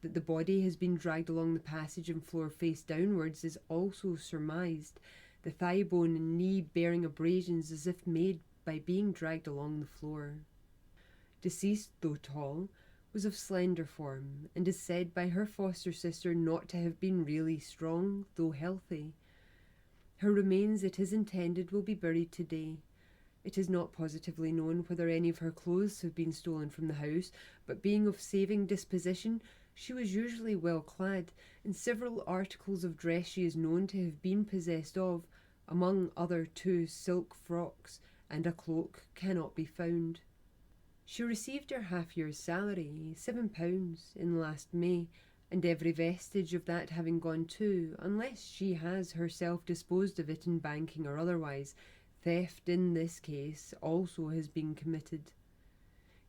That the body has been dragged along the passage and floor face downwards is also surmised, the thigh bone and knee bearing abrasions as if made by being dragged along the floor. Deceased, though tall, was of slender form, and is said by her foster sister not to have been really strong, though healthy. Her remains, it is intended, will be buried today. It is not positively known whether any of her clothes have been stolen from the house, but being of saving disposition, she was usually well clad, and several articles of dress she is known to have been possessed of, among other 2 silk frocks, and a cloak cannot be found. She received her half-year's salary, £7, in last May, and every vestige of that having gone too, unless she has herself disposed of it in banking or otherwise, theft in this case also has been committed.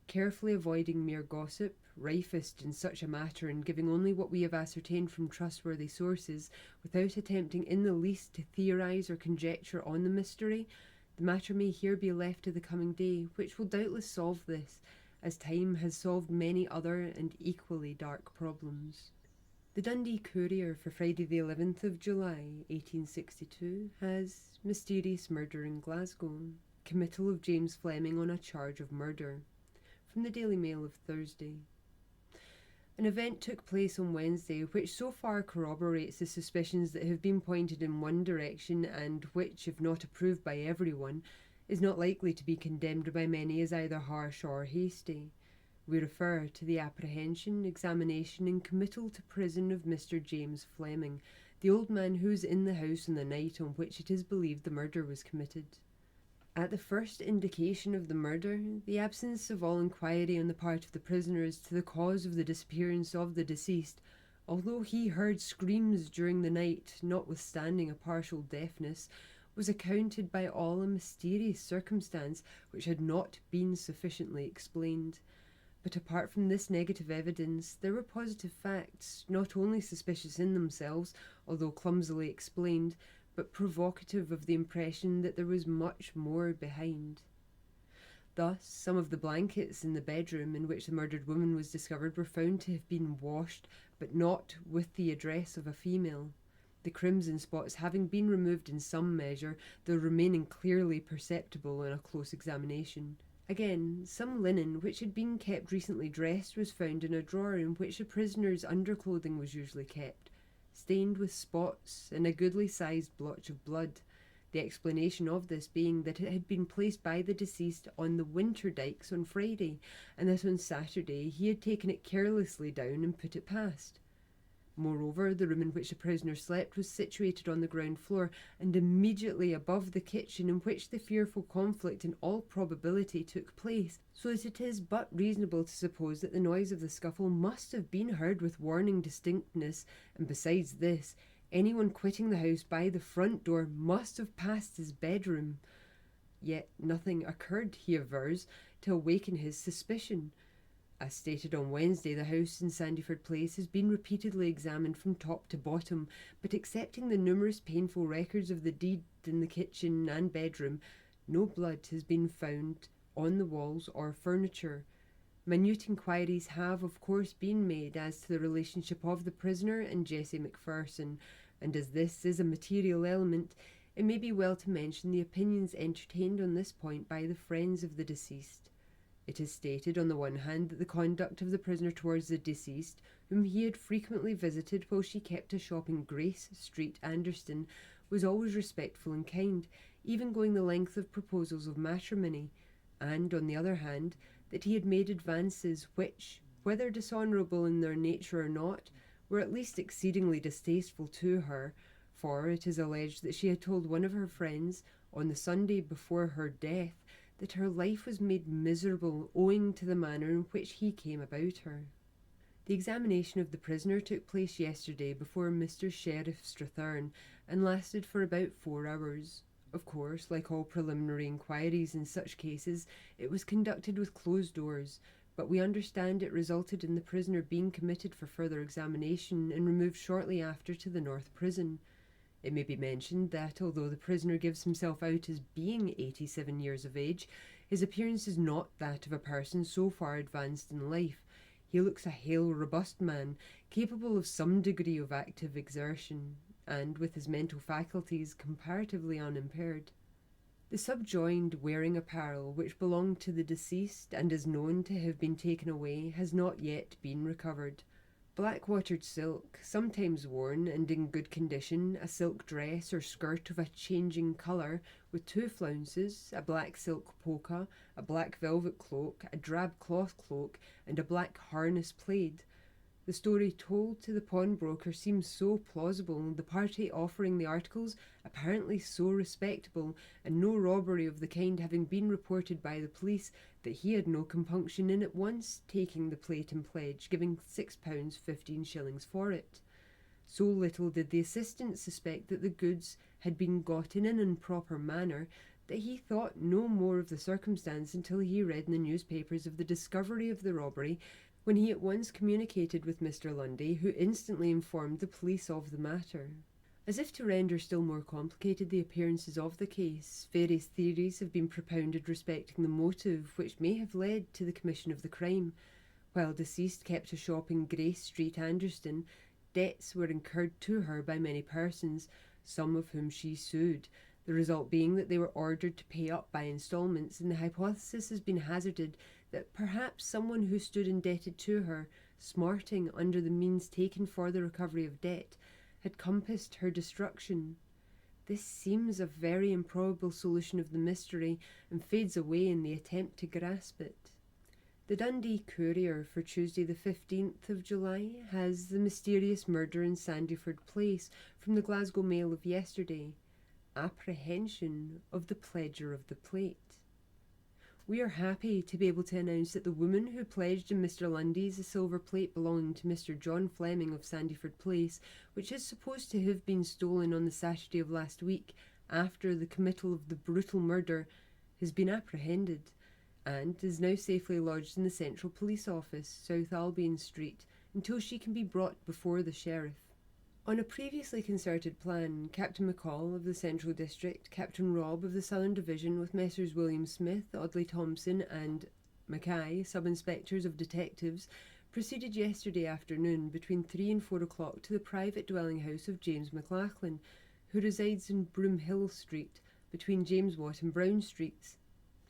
Carefully avoiding mere gossip, rifest in such a matter and giving only what we have ascertained from trustworthy sources, without attempting in the least to theorise or conjecture on the mystery, the matter may here be left to the coming day, which will doubtless solve this, as time has solved many other and equally dark problems. The Dundee Courier for Friday the 11th of July, 1862, has mysterious murder in Glasgow, committal of James Fleming on a charge of murder, from the Daily Mail of Thursday. An event took place on Wednesday which so far corroborates the suspicions that have been pointed in one direction and which, if not approved by everyone, is not likely to be condemned by many as either harsh or hasty. We refer to the apprehension, examination and committal to prison of Mr. James Fleming, the old man who was in the house on the night on which it is believed the murder was committed. At the first indication of the murder, the absence of all inquiry on the part of the prisoner as to the cause of the disappearance of the deceased, although he heard screams during the night, notwithstanding a partial deafness, was accounted by all a mysterious circumstance which had not been sufficiently explained. But apart from this negative evidence, there were positive facts, not only suspicious in themselves, although clumsily explained, but provocative of the impression that there was much more behind. Thus, some of the blankets in the bedroom in which the murdered woman was discovered were found to have been washed, but not with the address of a female, the crimson spots having been removed in some measure, though remaining clearly perceptible on a close examination. Again, some linen which had been kept recently dressed was found in a drawer in which the prisoner's underclothing was usually kept, stained with spots and a goodly-sized blotch of blood, the explanation of this being that it had been placed by the deceased on the winter dykes on Friday, and that on Saturday he had taken it carelessly down and put it past. Moreover, the room in which the prisoner slept was situated on the ground floor, and immediately above the kitchen in which the fearful conflict in all probability took place, so that it is but reasonable to suppose that the noise of the scuffle must have been heard with warning distinctness, and besides this, anyone quitting the house by the front door must have passed his bedroom. Yet nothing occurred, he avers, to awaken his suspicion. As stated on Wednesday, the house in Sandyford Place has been repeatedly examined from top to bottom, but excepting the numerous painful records of the deed in the kitchen and bedroom, no blood has been found on the walls or furniture. Minute inquiries have, of course, been made as to the relationship of the prisoner and Jessie McPherson, and as this is a material element, it may be well to mention the opinions entertained on this point by the friends of the deceased. It is stated on the one hand that the conduct of the prisoner towards the deceased, whom he had frequently visited while she kept a shop in Grace Street, Anderston, was always respectful and kind, even going the length of proposals of matrimony, and on the other hand, that he had made advances which, whether dishonourable in their nature or not, were at least exceedingly distasteful to her, for it is alleged that she had told one of her friends, on the Sunday before her death, that her life was made miserable owing to the manner in which he came about her. The examination of the prisoner took place yesterday before Mr. Sheriff Strathern, and lasted for about 4 hours. Of course, like all preliminary inquiries in such cases, it was conducted with closed doors, but we understand it resulted in the prisoner being committed for further examination and removed shortly after to the North Prison. It may be mentioned that, although the prisoner gives himself out as being 87 years of age, His appearance is not that of a person so far advanced in life. He looks a hale, robust man, capable of some degree of active exertion, and with his mental faculties comparatively unimpaired. The subjoined wearing apparel, which belonged to the deceased and is known to have been taken away, has not yet been recovered. Black watered silk, sometimes worn and in good condition, a silk dress or skirt of a changing colour, with 2 flounces, a black silk polka, a black velvet cloak, a drab cloth cloak, and a black harness plaid. The story told to the pawnbroker seems so plausible, the party offering the articles apparently so respectable, and no robbery of the kind having been reported by the police, that he had no compunction in at once taking the plate in pledge, giving £6 15s for it. So little did the assistant suspect that the goods had been got in an improper manner, that he thought no more of the circumstance until he read in the newspapers of the discovery of the robbery, when he at once communicated with Mr. Lundy, who instantly informed the police of the matter. As if to render still more complicated the appearances of the case, various theories have been propounded respecting the motive which may have led to the commission of the crime. While deceased kept a shop in Grace Street, Anderston, debts were incurred to her by many persons, some of whom she sued, the result being that they were ordered to pay up by instalments, and the hypothesis has been hazarded that perhaps someone who stood indebted to her, smarting under the means taken for the recovery of debt, had compassed her destruction. This seems a very improbable solution of the mystery, and fades away in the attempt to grasp it. The Dundee Courier for Tuesday the 15th of July has the mysterious murder in Sandyford Place from the Glasgow Mail of yesterday. Apprehension of the pledger of the plate. We are happy to be able to announce that the woman who pledged in Mr. Lundy's a silver plate belonging to Mr. John Fleming of Sandyford Place, which is supposed to have been stolen on the Saturday of last week after the committal of the brutal murder, has been apprehended and is now safely lodged in the Central Police Office, South Albion Street, until she can be brought before the sheriff. On a previously concerted plan, Captain McCall of the Central District, Captain Robb of the Southern Division, with Messrs. William Smith, Audley Thompson and Mackay, sub-inspectors of detectives, proceeded yesterday afternoon between 3 and 4 o'clock to the private dwelling house of James McLachlan, who resides in Broomhill Street, between James Watt and Brown Streets.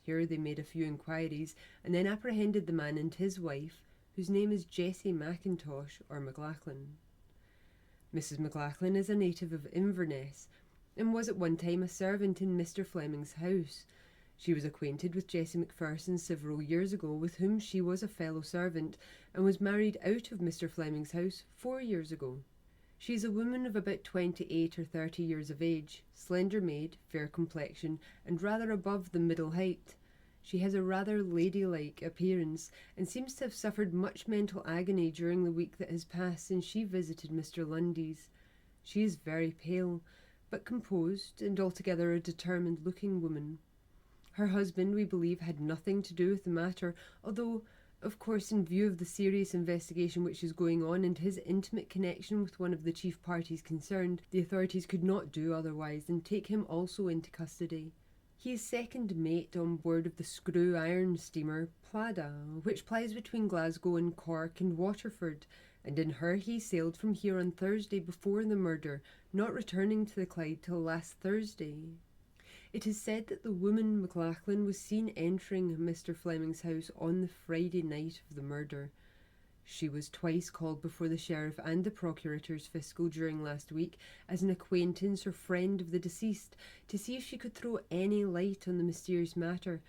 Here they made a few inquiries, and then apprehended the man and his wife, whose name is Jessie McLachlan. Mrs. McLachlan is a native of Inverness, and was at one time a servant in Mr. Fleming's house. She was acquainted with Jessie McPherson several years ago, with whom she was a fellow servant, and was married out of Mr. Fleming's house 4 years ago. She is a woman of about 28 or 30 years of age, slender made, fair complexion, and rather above the middle height. She has a rather ladylike appearance, and seems to have suffered much mental agony during the week that has passed since she visited Mr. Lundy's. She is very pale, but composed, and altogether a determined-looking woman. Her husband, we believe, had nothing to do with the matter, although, of course, in view of the serious investigation which is going on and his intimate connection with one of the chief parties concerned, the authorities could not do otherwise than take him also into custody. He is second mate on board of the screw iron steamer Plada, which plies between Glasgow and Cork and Waterford, and in her he sailed from here on Thursday before the murder, not returning to the Clyde till last Thursday. It is said that the woman McLachlan was seen entering Mr. Fleming's house on the Friday night of the murder. She was twice called before the sheriff and the procurator's fiscal during last week as an acquaintance or friend of the deceased, to see if she could throw any light on the mysterious matter,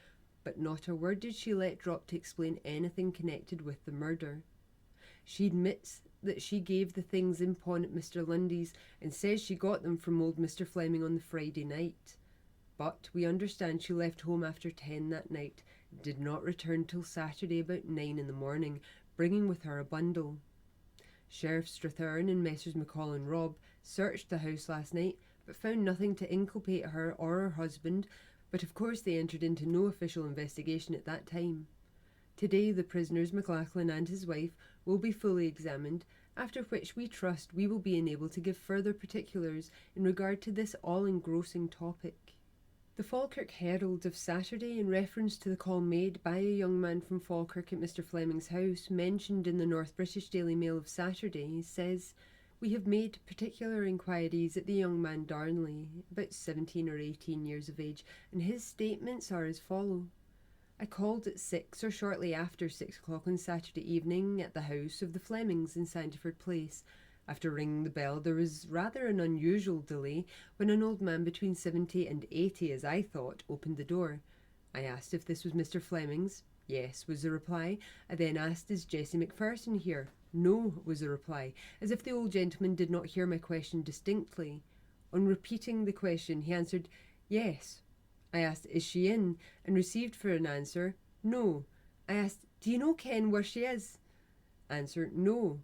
but not a word did she let drop to explain anything connected with the murder. She admits that she gave the things in pawn at Mr. Lundy's, and says she got them from old Mr. Fleming on the Friday night. But we understand she left home after 10 that night, and did not return till Saturday about 9 in the morning, bringing with her a bundle. Sheriff Strathern and Messrs. McCall and Robb searched the house last night, but found nothing to inculpate her or her husband, but of course they entered into no official investigation at that time. Today the prisoners McLachlan and his wife will be fully examined, after which we trust we will be enabled to give further particulars in regard to this all-engrossing topic. The Falkirk Herald of Saturday, in reference to the call made by a young man from Falkirk at Mr. Fleming's house, mentioned in the North British Daily Mail of Saturday, says, "We have made particular inquiries at the young man Darnley, about 17 or 18 years of age, and his statements are as follow. I called at 6 or shortly after 6 o'clock on Saturday evening at the house of the Flemings in Sandiford Place. After ringing the bell, there was rather an unusual delay when an old man between 70 and 80, as I thought, opened the door. I asked if this was Mr. Fleming's. Yes, was the reply. I then asked, is Jessie McPherson here? No, was the reply, as if the old gentleman did not hear my question distinctly. On repeating the question, he answered, yes. I asked, is she in? And received for an answer, no. I asked, do you know Ken where she is? Answer, no.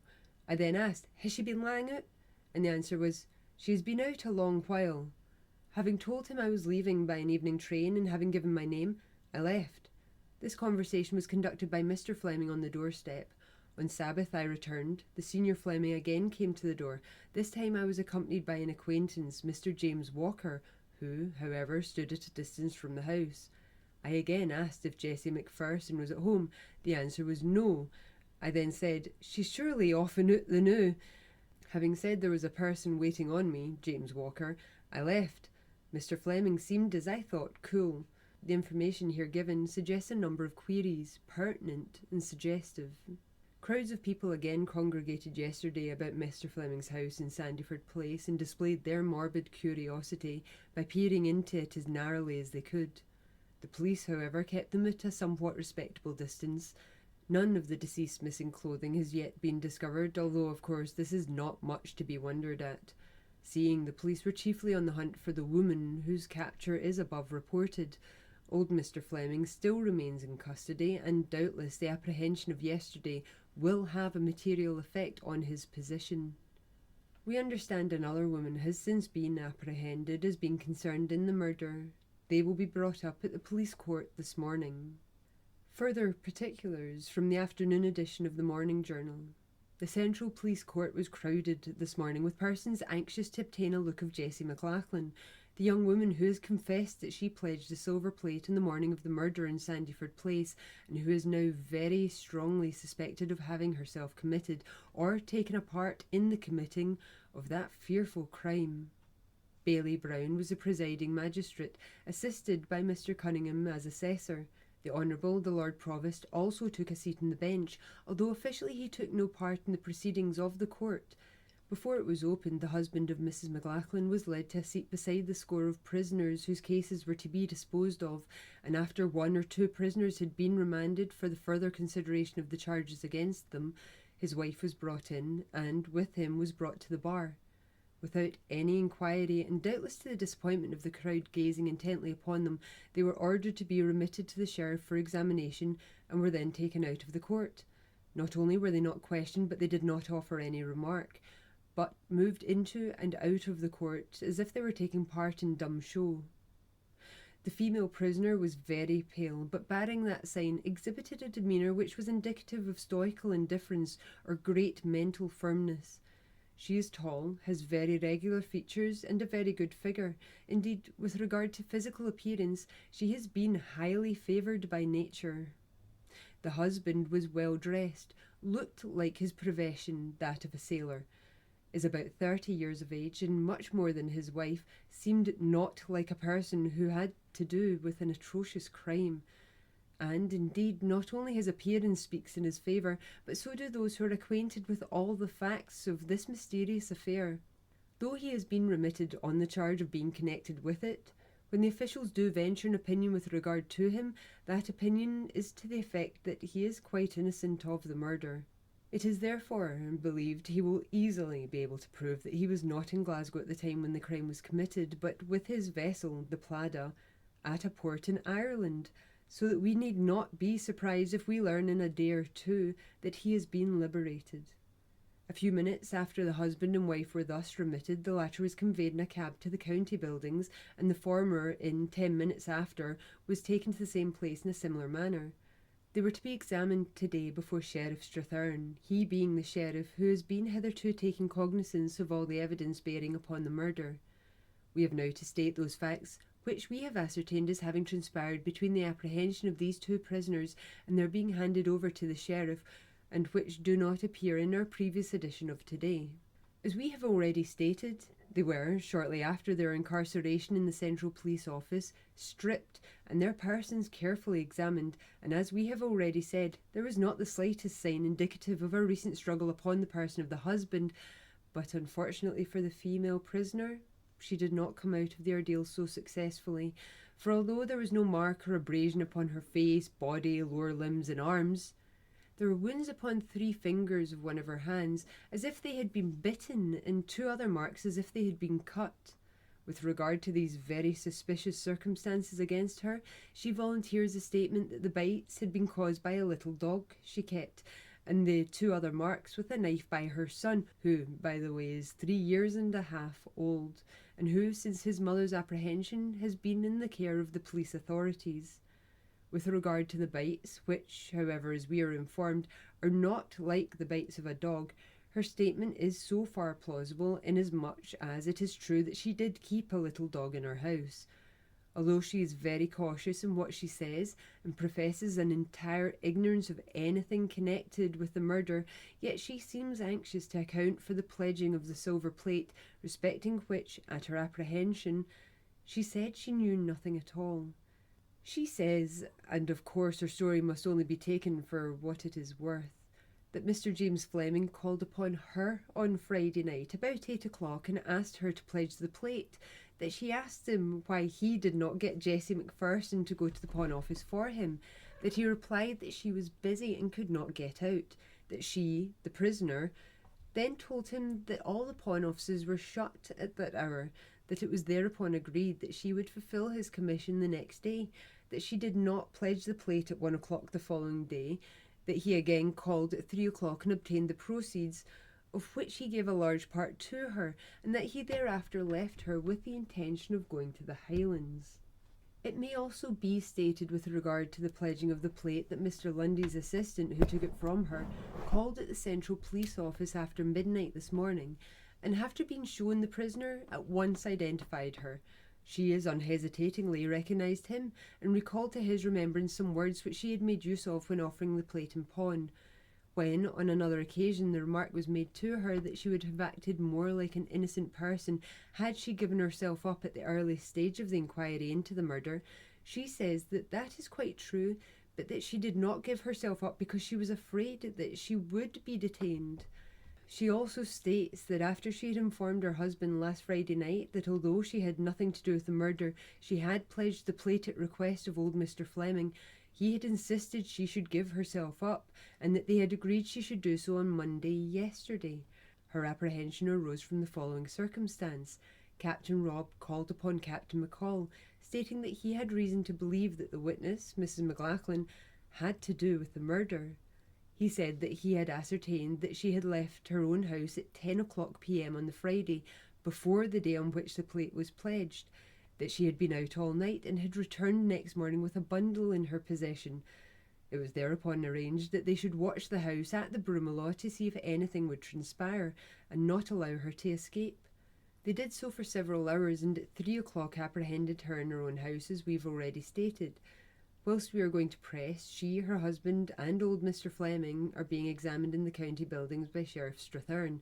I then asked, has she been lying out? And the answer was, she has been out a long while. Having told him I was leaving by an evening train and having given my name, I left. This conversation was conducted by Mr. Fleming on the doorstep. On Sabbath I returned. The senior Fleming again came to the door. This time I was accompanied by an acquaintance, Mr. James Walker, who, however, stood at a distance from the house. I again asked if Jessie McPherson was at home. The answer was no. I then said, she's surely off and out the noo. Having said there was a person waiting on me, James Walker, I left. Mr. Fleming seemed, as I thought, cool. The information here given suggests a number of queries, pertinent and suggestive. Crowds of people again congregated yesterday about Mr. Fleming's house in Sandiford Place and displayed their morbid curiosity by peering into it as narrowly as they could. The police, however, kept them at a somewhat respectable distance. None of the deceased's missing clothing has yet been discovered, although, of course, this is not much to be wondered at, seeing the police were chiefly on the hunt for the woman whose capture is above reported. Old Mr. Fleming still remains in custody, and doubtless the apprehension of yesterday will have a material effect on his position. We understand another woman has since been apprehended as being concerned in the murder. They will be brought up at the police court this morning. Further particulars from the afternoon edition of the Morning Journal. The Central Police Court was crowded this morning with persons anxious to obtain a look of Jessie McLachlan, the young woman who has confessed that she pledged a silver plate on the morning of the murder in Sandiford Place, and who is now very strongly suspected of having herself committed or taken a part in the committing of that fearful crime. Bailey Brown was the presiding magistrate, assisted by Mr. Cunningham as assessor. The Honourable, the Lord Provost, also took a seat on the bench, although officially he took no part in the proceedings of the court. Before it was opened, the husband of Mrs. McLachlan was led to a seat beside the score of prisoners whose cases were to be disposed of, and after one or two prisoners had been remanded for the further consideration of the charges against them, his wife was brought in, and with him was brought to the bar. Without any inquiry, and doubtless to the disappointment of the crowd gazing intently upon them, they were ordered to be remitted to the sheriff for examination, and were then taken out of the court. Not only were they not questioned, but they did not offer any remark, but moved into and out of the court as if they were taking part in dumb show. The female prisoner was very pale, but barring that sign, exhibited a demeanour which was indicative of stoical indifference or great mental firmness. She is tall, has very regular features, and a very good figure. Indeed, with regard to physical appearance, she has been highly favoured by nature. The husband was well dressed, looked like his profession, that of a sailor, is about 30 years of age, and much more than his wife, seemed not like a person who had to do with an atrocious crime. And, indeed, not only his appearance speaks in his favour, but so do those who are acquainted with all the facts of this mysterious affair. Though he has been remitted on the charge of being connected with it, when the officials do venture an opinion with regard to him, that opinion is to the effect that he is quite innocent of the murder. It is therefore believed he will easily be able to prove that he was not in Glasgow at the time when the crime was committed, but with his vessel, the Plada, at a port in Ireland, so that we need not be surprised if we learn in a day or two that he has been liberated. A few minutes after the husband and wife were thus remitted, the latter was conveyed in a cab to the county buildings, and the former, in 10 minutes after, was taken to the same place in a similar manner. They were to be examined today before Sheriff Strathern, he being the sheriff who has been hitherto taking cognizance of all the evidence bearing upon the murder. We have now to state those facts which we have ascertained as having transpired between the apprehension of these two prisoners and their being handed over to the sheriff, and which do not appear in our previous edition of today. As we have already stated, they were, shortly after their incarceration in the Central Police Office, stripped and their persons carefully examined, and as we have already said, there was not the slightest sign indicative of a recent struggle upon the person of the husband, but unfortunately for the female prisoner, she did not come out of the ordeal so successfully, for although there was no mark or abrasion upon her face, body, lower limbs and arms, there were wounds upon 3 fingers of one of her hands, as if they had been bitten, and 2 other marks as if they had been cut. With regard to these very suspicious circumstances against her, she volunteers a statement that the bites had been caused by a little dog she kept, and the 2 other marks with a knife by her son, who, by the way, is 3 years and a half old, and who, since his mother's apprehension, has been in the care of the police authorities. With regard to the bites, which, however, as we are informed, are not like the bites of a dog, her statement is so far plausible inasmuch as it is true that she did keep a little dog in her house. Although she is very cautious in what she says and professes an entire ignorance of anything connected with the murder, yet she seems anxious to account for the pledging of the silver plate, respecting which, at her apprehension, she said she knew nothing at all. She says, and of course her story must only be taken for what it is worth, that Mr. James Fleming called upon her on Friday night about 8 o'clock and asked her to pledge the plate, that she asked him why he did not get Jessie McPherson to go to the pawn office for him, that he replied that she was busy and could not get out, that she, the prisoner, then told him that all the pawn offices were shut at that hour, that it was thereupon agreed that she would fulfil his commission the next day, that she did not pledge the plate at 1 o'clock the following day, that he again called at 3 o'clock and obtained the proceeds, of which he gave a large part to her, and that he thereafter left her with the intention of going to the Highlands. It may also be stated with regard to the pledging of the plate that Mr. Lundy's assistant, who took it from her, called at the Central Police Office after midnight this morning, and after being shown the prisoner, at once identified her. She as unhesitatingly recognised him, and recalled to his remembrance some words which she had made use of when offering the plate in pawn. When, on another occasion, the remark was made to her that she would have acted more like an innocent person had she given herself up at the earliest stage of the inquiry into the murder, she says that that is quite true, but that she did not give herself up because she was afraid that she would be detained. She also states that after she had informed her husband last Friday night that although she had nothing to do with the murder, she had pledged the plate at request of old Mr. Fleming, he had insisted she should give herself up, and that they had agreed she should do so on Monday yesterday. Her apprehension arose from the following circumstance. Captain Robb called upon Captain McCall, stating that he had reason to believe that the witness, Mrs. McLachlan, had to do with the murder. He said that he had ascertained that she had left her own house at 10 o'clock p.m. on the Friday, before the day on which the plate was pledged, that she had been out all night and had returned next morning with a bundle in her possession. It was thereupon arranged that they should watch the house at the Brutality to see if anything would transpire, and not allow her to escape. They did so for several hours, and at 3 o'clock apprehended her in her own house, as we've already stated. Whilst we are going to press, she, her husband, and old Mr. Fleming are being examined in the county buildings by Sheriff Strathern.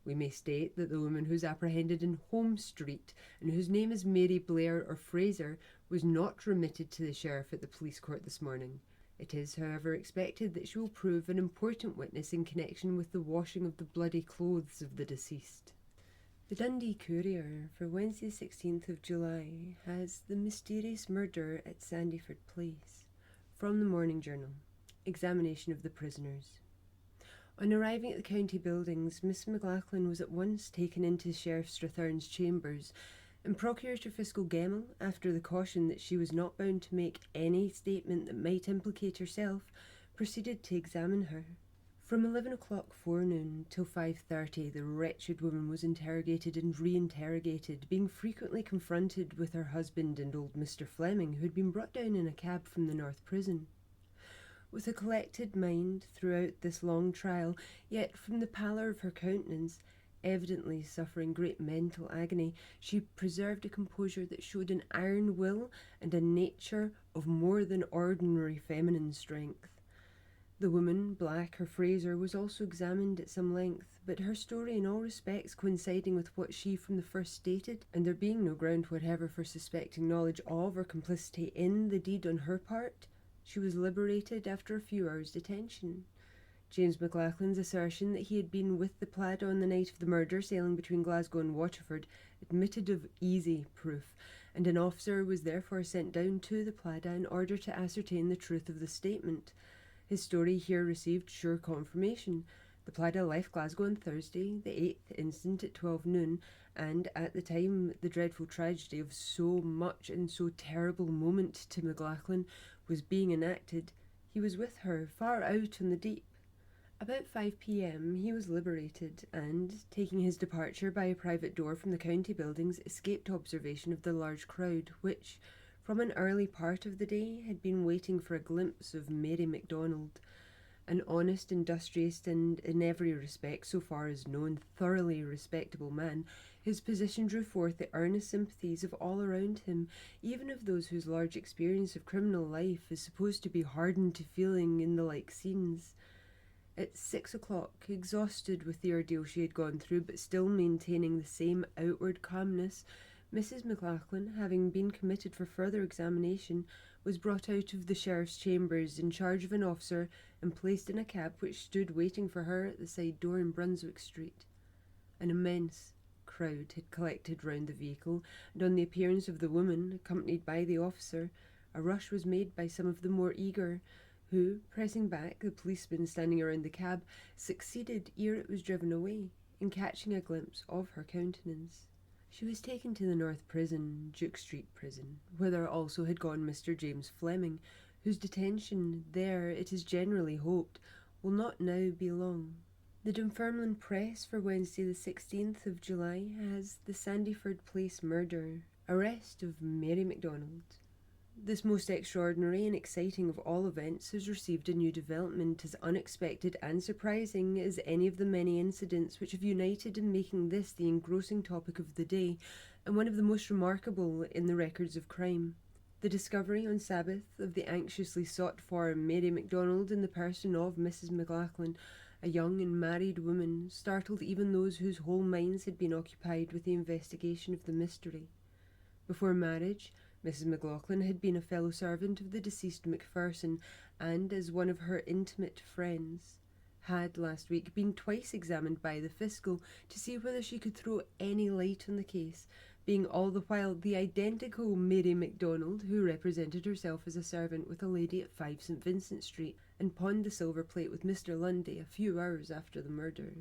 We may state that the woman who was apprehended in Holmes Street, and whose name is Mary Blair or Fraser, was not remitted to the sheriff at the police court this morning. It is, however, expected that she will prove an important witness in connection with the washing of the bloody clothes of the deceased. The Dundee Courier for Wednesday 16th of July has the mysterious murder at Sandyford Place. From the Morning Journal. Examination of the prisoners. On arriving at the county buildings, Miss McLachlan was at once taken into Sheriff Strathern's chambers, and Procurator Fiscal Gemmell, after the caution that she was not bound to make any statement that might implicate herself, proceeded to examine her. From 11 o'clock forenoon till 5:30, the wretched woman was interrogated and re-interrogated, being frequently confronted with her husband and old Mr. Fleming, who had been brought down in a cab from the North Prison. With a collected mind throughout this long trial, yet from the pallor of her countenance, evidently suffering great mental agony, she preserved a composure that showed an iron will and a nature of more than ordinary feminine strength. The woman, Black, or Fraser, was also examined at some length, but her story in all respects coinciding with what she from the first stated, and there being no ground whatever for suspecting knowledge of or complicity in the deed on her part, she was liberated after a few hours' detention. James McLachlan's assertion that he had been with the Plada on the night of the murder, sailing between Glasgow and Waterford, admitted of easy proof, and an officer was therefore sent down to the Plada in order to ascertain the truth of the statement. His story here received sure confirmation. The Plada left Glasgow on Thursday, the 8th instant at 12 noon, and at the time the dreadful tragedy of so much and so terrible moment to McLachlan was being enacted, he was with her far out on the deep. About 5 p.m. he was liberated and, taking his departure by a private door from the county buildings, escaped observation of the large crowd which, from an early part of the day, had been waiting for a glimpse of Mary MacDonald. An honest, industrious, and, in every respect, so far as known, thoroughly respectable man, his position drew forth the earnest sympathies of all around him, even of those whose large experience of criminal life is supposed to be hardened to feeling in the like scenes. At 6 o'clock, exhausted with the ordeal she had gone through, but still maintaining the same outward calmness, Mrs. McLachlan, having been committed for further examination, was brought out of the sheriff's chambers in charge of an officer and placed in a cab which stood waiting for her at the side door in Brunswick Street. An immense crowd had collected round the vehicle, and on the appearance of the woman, accompanied by the officer, a rush was made by some of the more eager, who, pressing back the policemen standing around the cab, succeeded, ere it was driven away, in catching a glimpse of her countenance. She was taken to the North Prison, Duke Street Prison, whither also had gone Mr. James Fleming, whose detention there, it is generally hoped, will not now be long. The Dunfermline Press for Wednesday the 16th of July has the Sandyford Place murder, arrest of Mary MacDonald. This most extraordinary and exciting of all events has received a new development as unexpected and surprising as any of the many incidents which have united in making this the engrossing topic of the day, and one of the most remarkable in the records of crime. The discovery on Sabbath of the anxiously sought-for Mary MacDonald in the person of Mrs. McLachlan, a young and married woman, startled even those whose whole minds had been occupied with the investigation of the mystery. Before marriage, Mrs. McLachlan had been a fellow servant of the deceased McPherson, and, as one of her intimate friends, had last week been twice examined by the fiscal to see whether she could throw any light on the case, being all the while the identical Mary MacDonald who represented herself as a servant with a lady at 5 St. Vincent Street, and pawned the silver plate with Mr. Lundy a few hours after the murder.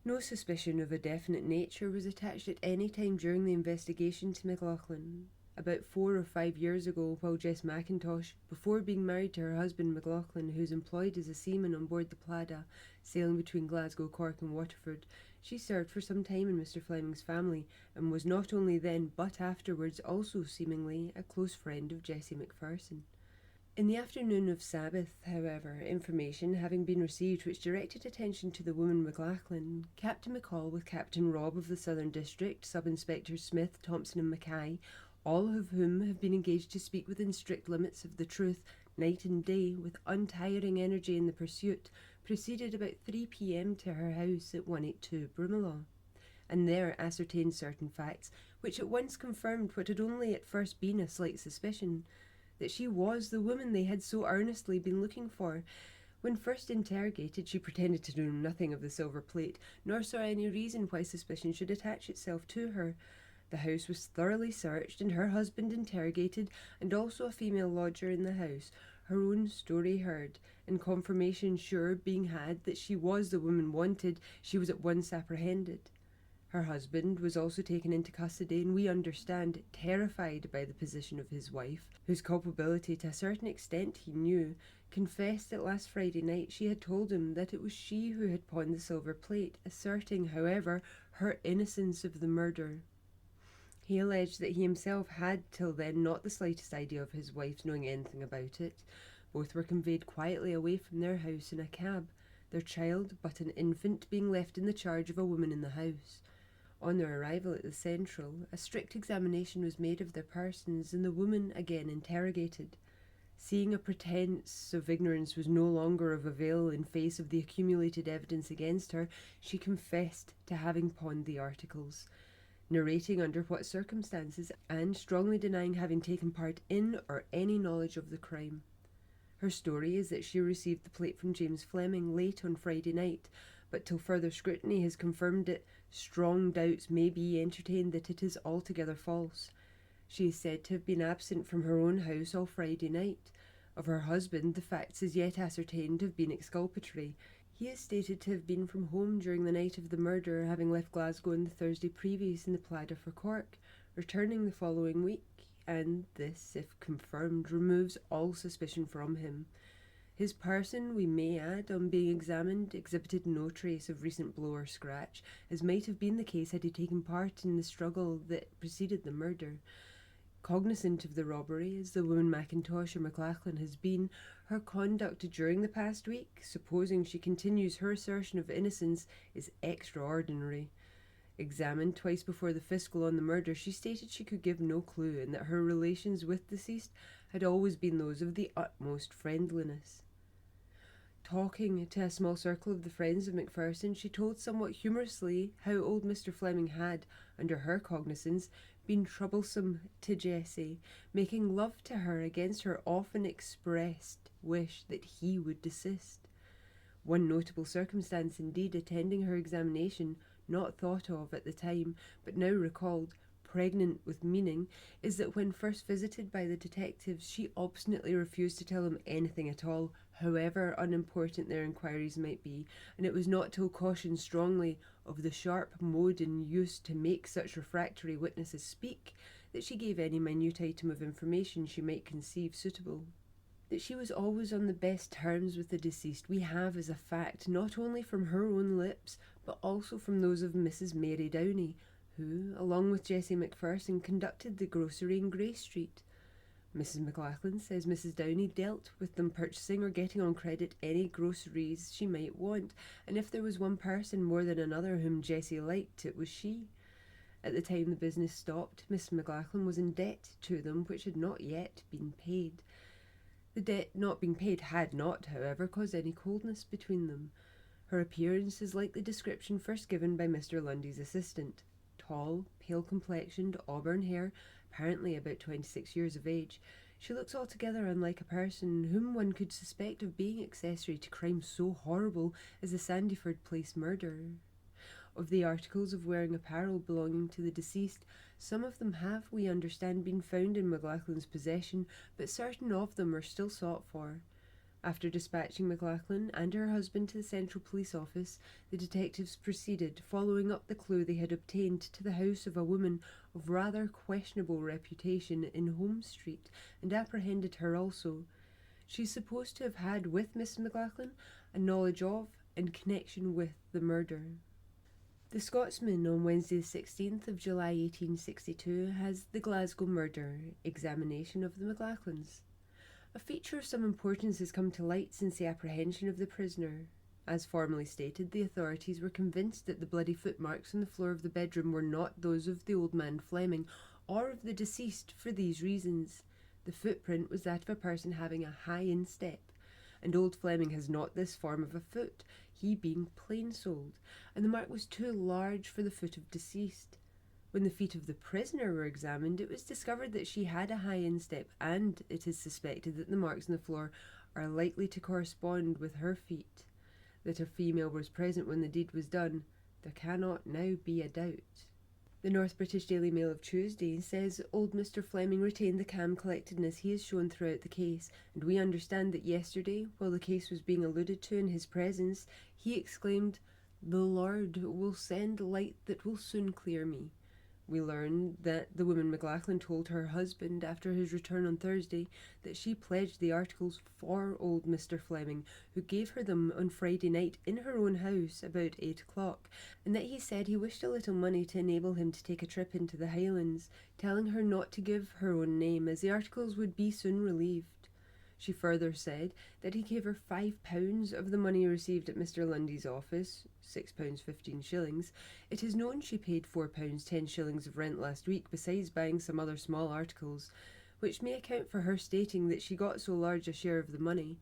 No suspicion of a definite nature was attached at any time during the investigation to McLachlan. About 4 or 5 years ago, while Jess Mackintosh, before being married to her husband McLachlan, who is employed as a seaman on board the Plada, sailing between Glasgow, Cork and Waterford, she served for some time in Mr. Fleming's family, and was not only then, but afterwards also seemingly, a close friend of Jessie McPherson. In the afternoon of Sabbath, however, information having been received which directed attention to the woman McLachlan, Captain McCall with Captain Robb of the Southern District, Sub-Inspectors Smith, Thompson and Mackay, all of whom have been engaged to speak within strict limits of the truth, night and day, with untiring energy in the pursuit, proceeded about 3 p.m. to her house at 182 Brumallaw, and there ascertained certain facts, which at once confirmed what had only at first been a slight suspicion, that she was the woman they had so earnestly been looking for. When first interrogated, she pretended to know nothing of the silver plate, nor saw any reason why suspicion should attach itself to her. The house was thoroughly searched, and her husband interrogated, and also a female lodger in the house, her own story heard, and confirmation sure being had that she was the woman wanted, she was at once apprehended. Her husband was also taken into custody, and we understand, terrified by the position of his wife, whose culpability to a certain extent he knew, confessed that last Friday night she had told him that it was she who had pawned the silver plate, asserting, however, her innocence of the murder. He alleged that he himself had till then not the slightest idea of his wife's knowing anything about it. Both were conveyed quietly away from their house in a cab. their child, but an infant, being left in the charge of a woman in the house. On their arrival at the Central, a strict examination was made of their persons, and the woman again interrogated. Seeing a pretence of ignorance was no longer of avail in face of the accumulated evidence against her, she confessed to having pawned the articles, narrating under what circumstances, and strongly denying having taken part in or any knowledge of the crime. Her story is that she received the plate from James Fleming late on Friday night, but till further scrutiny has confirmed it, strong doubts may be entertained that it is altogether false. She is said to have been absent from her own house all Friday night. Of her husband, the facts as yet ascertained have been exculpatory. He is stated to have been from home during the night of the murder, having left Glasgow on the Thursday previous in the Pladder for Cork, returning the following week, and this, if confirmed, removes all suspicion from him. His person, we may add, on being examined, exhibited no trace of recent blow or scratch, as might have been the case had he taken part in the struggle that preceded the murder. Cognizant of the robbery, as the woman Mackintosh or McLachlan has been, her conduct during the past week, supposing she continues her assertion of innocence, is extraordinary. Examined twice before the fiscal on the murder, she stated she could give no clue, and that her relations with deceased had always been those of the utmost friendliness. Talking to a small circle of the friends of McPherson, she told somewhat humorously how old Mr. Fleming had, under her cognizance, been troublesome to Jessie, making love to her against her often expressed wish that he would desist. One notable circumstance indeed attending her examination, not thought of at the time, but now recalled, pregnant with meaning, is that when first visited by the detectives, she obstinately refused to tell them anything at all, however unimportant their inquiries might be, and it was not till cautioned strongly of the sharp mode in use to make such refractory witnesses speak, that she gave any minute item of information she might conceive suitable. That she was always on the best terms with the deceased we have as a fact, not only from her own lips, but also from those of Mrs. Mary Downey, who, along with Jessie McPherson, conducted the grocery in Grey Street. Mrs. McLachlan says Mrs. Downey dealt with them purchasing or getting on credit any groceries she might want, and if there was one person more than another whom Jessie liked, it was she. At the time the business stopped, Miss McLachlan was in debt to them which had not yet been paid. The debt not being paid had not, however, caused any coldness between them. Her appearance is like the description first given by Mr. Lundy's assistant. Tall, pale-complexioned, auburn hair, apparently about 26 years of age, she looks altogether unlike a person whom one could suspect of being accessory to crime so horrible as the Sandyford Place murder. Of the articles of wearing apparel belonging to the deceased, some of them have, we understand, been found in McLachlan's possession, but certain of them are still sought for. After dispatching McLachlan and her husband to the Central Police Office, the detectives proceeded, following up the clue they had obtained, to the house of a woman of rather questionable reputation in Holmes Street, and apprehended her also. She is supposed to have had with Miss McLachlan a knowledge of and connection with the murder. The Scotsman on Wednesday the 16th of July 1862 has the Glasgow murder, examination of the McLachlans. A feature of some importance has come to light since the apprehension of the prisoner. As formerly stated, the authorities were convinced that the bloody footmarks on the floor of the bedroom were not those of the old man Fleming, or of the deceased, for these reasons. The footprint was that of a person having a high instep, and old Fleming has not this form of a foot, he being plain-soled, and the mark was too large for the foot of deceased. When the feet of the prisoner were examined, it was discovered that she had a high instep, and it is suspected that the marks on the floor are likely to correspond with her feet. That a female was present when the deed was done, there cannot now be a doubt. The North British Daily Mail of Tuesday says old Mr. Fleming retained the calm collectedness he has shown throughout the case, and we understand that yesterday, while the case was being alluded to in his presence, he exclaimed, "The Lord will send light that will soon clear me." We learn that the woman McLachlan told her husband after his return on Thursday that she pledged the articles for old Mr. Fleming, who gave her them on Friday night in her own house about 8 o'clock, and that he said he wished a little money to enable him to take a trip into the Highlands, telling her not to give her own name, as the articles would be soon relieved. She further said that he gave her £5 of the money received at Mr. Lundy's office, £6.15. It is known she paid £4.10 of rent last week, besides buying some other small articles, which may account for her stating that she got so large a share of the money.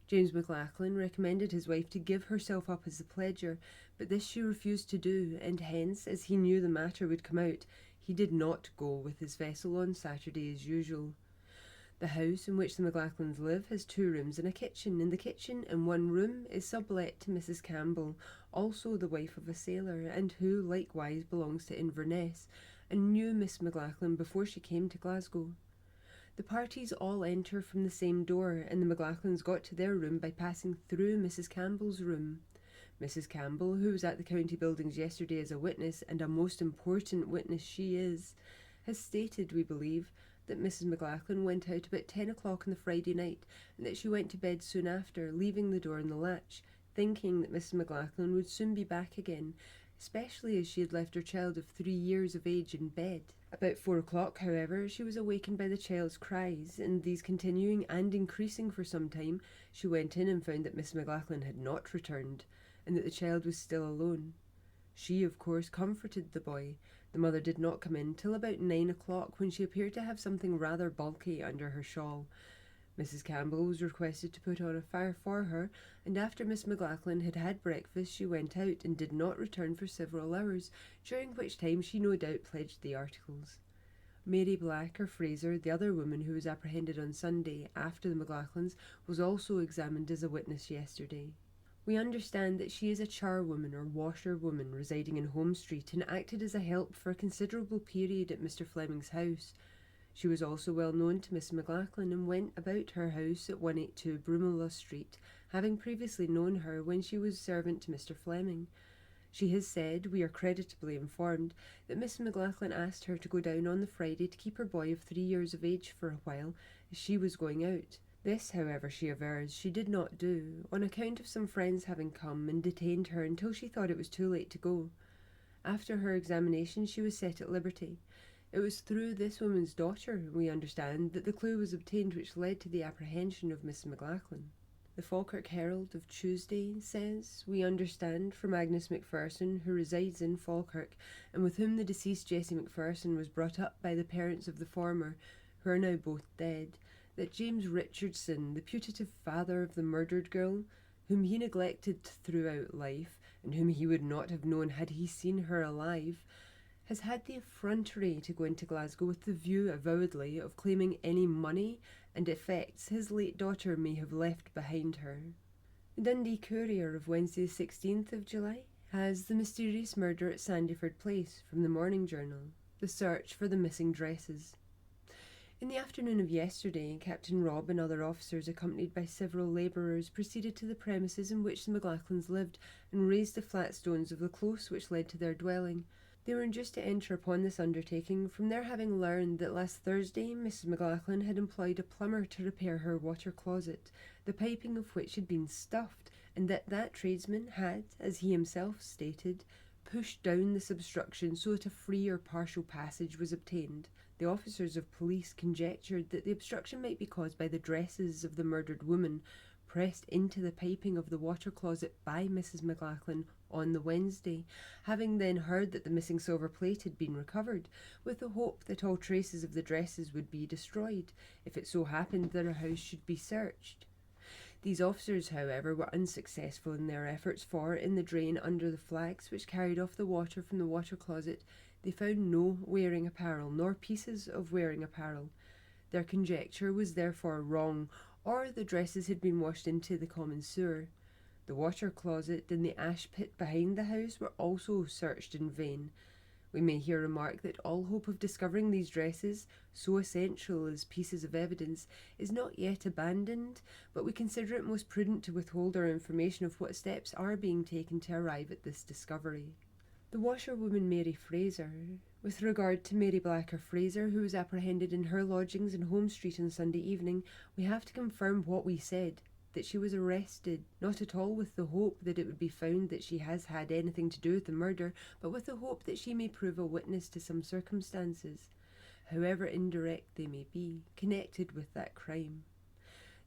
James McLachlan recommended his wife to give herself up as the pledger, but this she refused to do, and hence, as he knew the matter would come out, he did not go with his vessel on Saturday as usual. The house in which the McLachlans live has 2 rooms and a kitchen, and the kitchen and 1 room is sublet to Mrs. Campbell, also the wife of a sailor, and who likewise belongs to Inverness, and knew Miss McLachlan before she came to Glasgow. The parties all enter from the same door, and the McLachlans got to their room by passing through Mrs. Campbell's room. Mrs. Campbell, who was at the county buildings yesterday as a witness, and a most important witness she is, has stated, we believe, that Mrs. McLachlan went out about 10 o'clock on the Friday night, and that she went to bed soon after, leaving the door on the latch, thinking that Mrs. McLachlan would soon be back again, especially as she had left her child of 3 years of age in bed. About 4 o'clock, however, she was awakened by the child's cries, and these continuing and increasing for some time, she went in and found that Miss McLachlan had not returned, and that the child was still alone. She, of course, comforted the boy. The mother did not come in till about 9 o'clock, when she appeared to have something rather bulky under her shawl. Mrs. Campbell was requested to put on a fire for her, and after Miss McLachlan had had breakfast she went out and did not return for several hours, during which time she no doubt pledged the articles. Mary Black, or Fraser, the other woman who was apprehended on Sunday after the McLachlans, was also examined as a witness yesterday. We understand that she is a charwoman or washerwoman residing in Home Street, and acted as a help for a considerable period at Mr. Fleming's house. She was also well known to Miss McLachlan, and went about her house at 182 Brutality Street, having previously known her when she was servant to Mr. Fleming. She has said, we are creditably informed, that Miss McLachlan asked her to go down on the Friday to keep her boy of 3 years of age for a while, as she was going out. This, however, she avers, she did not do, on account of some friends having come and detained her until she thought it was too late to go. After her examination she was set at liberty. It was through this woman's daughter, we understand, that the clue was obtained which led to the apprehension of Miss McLachlan. The Falkirk Herald of Tuesday says, we understand from Agnes McPherson, who resides in Falkirk, and with whom the deceased Jessie McPherson was brought up by the parents of the former, who are now both dead, that James Richardson, the putative father of the murdered girl, whom he neglected throughout life, and whom he would not have known had he seen her alive, has had the effrontery to go into Glasgow with the view, avowedly, of claiming any money and effects his late daughter may have left behind her. The Dundee Courier of Wednesday the 16th of July has the mysterious murder at Sandyford Place from the Morning Journal, the search for the missing dresses. In the afternoon of yesterday, Captain Robb and other officers, accompanied by several labourers, proceeded to the premises in which the McLachlans lived, and raised the flat stones of the close which led to their dwelling. They were induced to enter upon this undertaking from their having learned that last Thursday Mrs. McLachlan had employed a plumber to repair her water closet, the piping of which had been stuffed, and that tradesman had, as he himself stated, pushed down the substruction so that a free or partial passage was obtained. The officers of police conjectured that the obstruction might be caused by the dresses of the murdered woman, pressed into the piping of the water closet by Mrs. McLachlan on the Wednesday, having then heard that the missing silver plate had been recovered, with the hope that all traces of the dresses would be destroyed, if it so happened that her house should be searched. These officers, however, were unsuccessful in their efforts, for, in the drain under the flags which carried off the water from the water closet, they found no wearing apparel, nor pieces of wearing apparel. Their conjecture was therefore wrong, or the dresses had been washed into the common sewer. The water closet and the ash pit behind the house were also searched in vain. We may here remark that all hope of discovering these dresses, so essential as pieces of evidence, is not yet abandoned, but we consider it most prudent to withhold our information of what steps are being taken to arrive at this discovery. The washerwoman Mary Fraser. With regard to Mary Black or Fraser, who was apprehended in her lodgings in Home Street on Sunday evening, we have to confirm what we said, that she was arrested, not at all with the hope that it would be found that she has had anything to do with the murder, but with the hope that she may prove a witness to some circumstances, however indirect they may be, connected with that crime.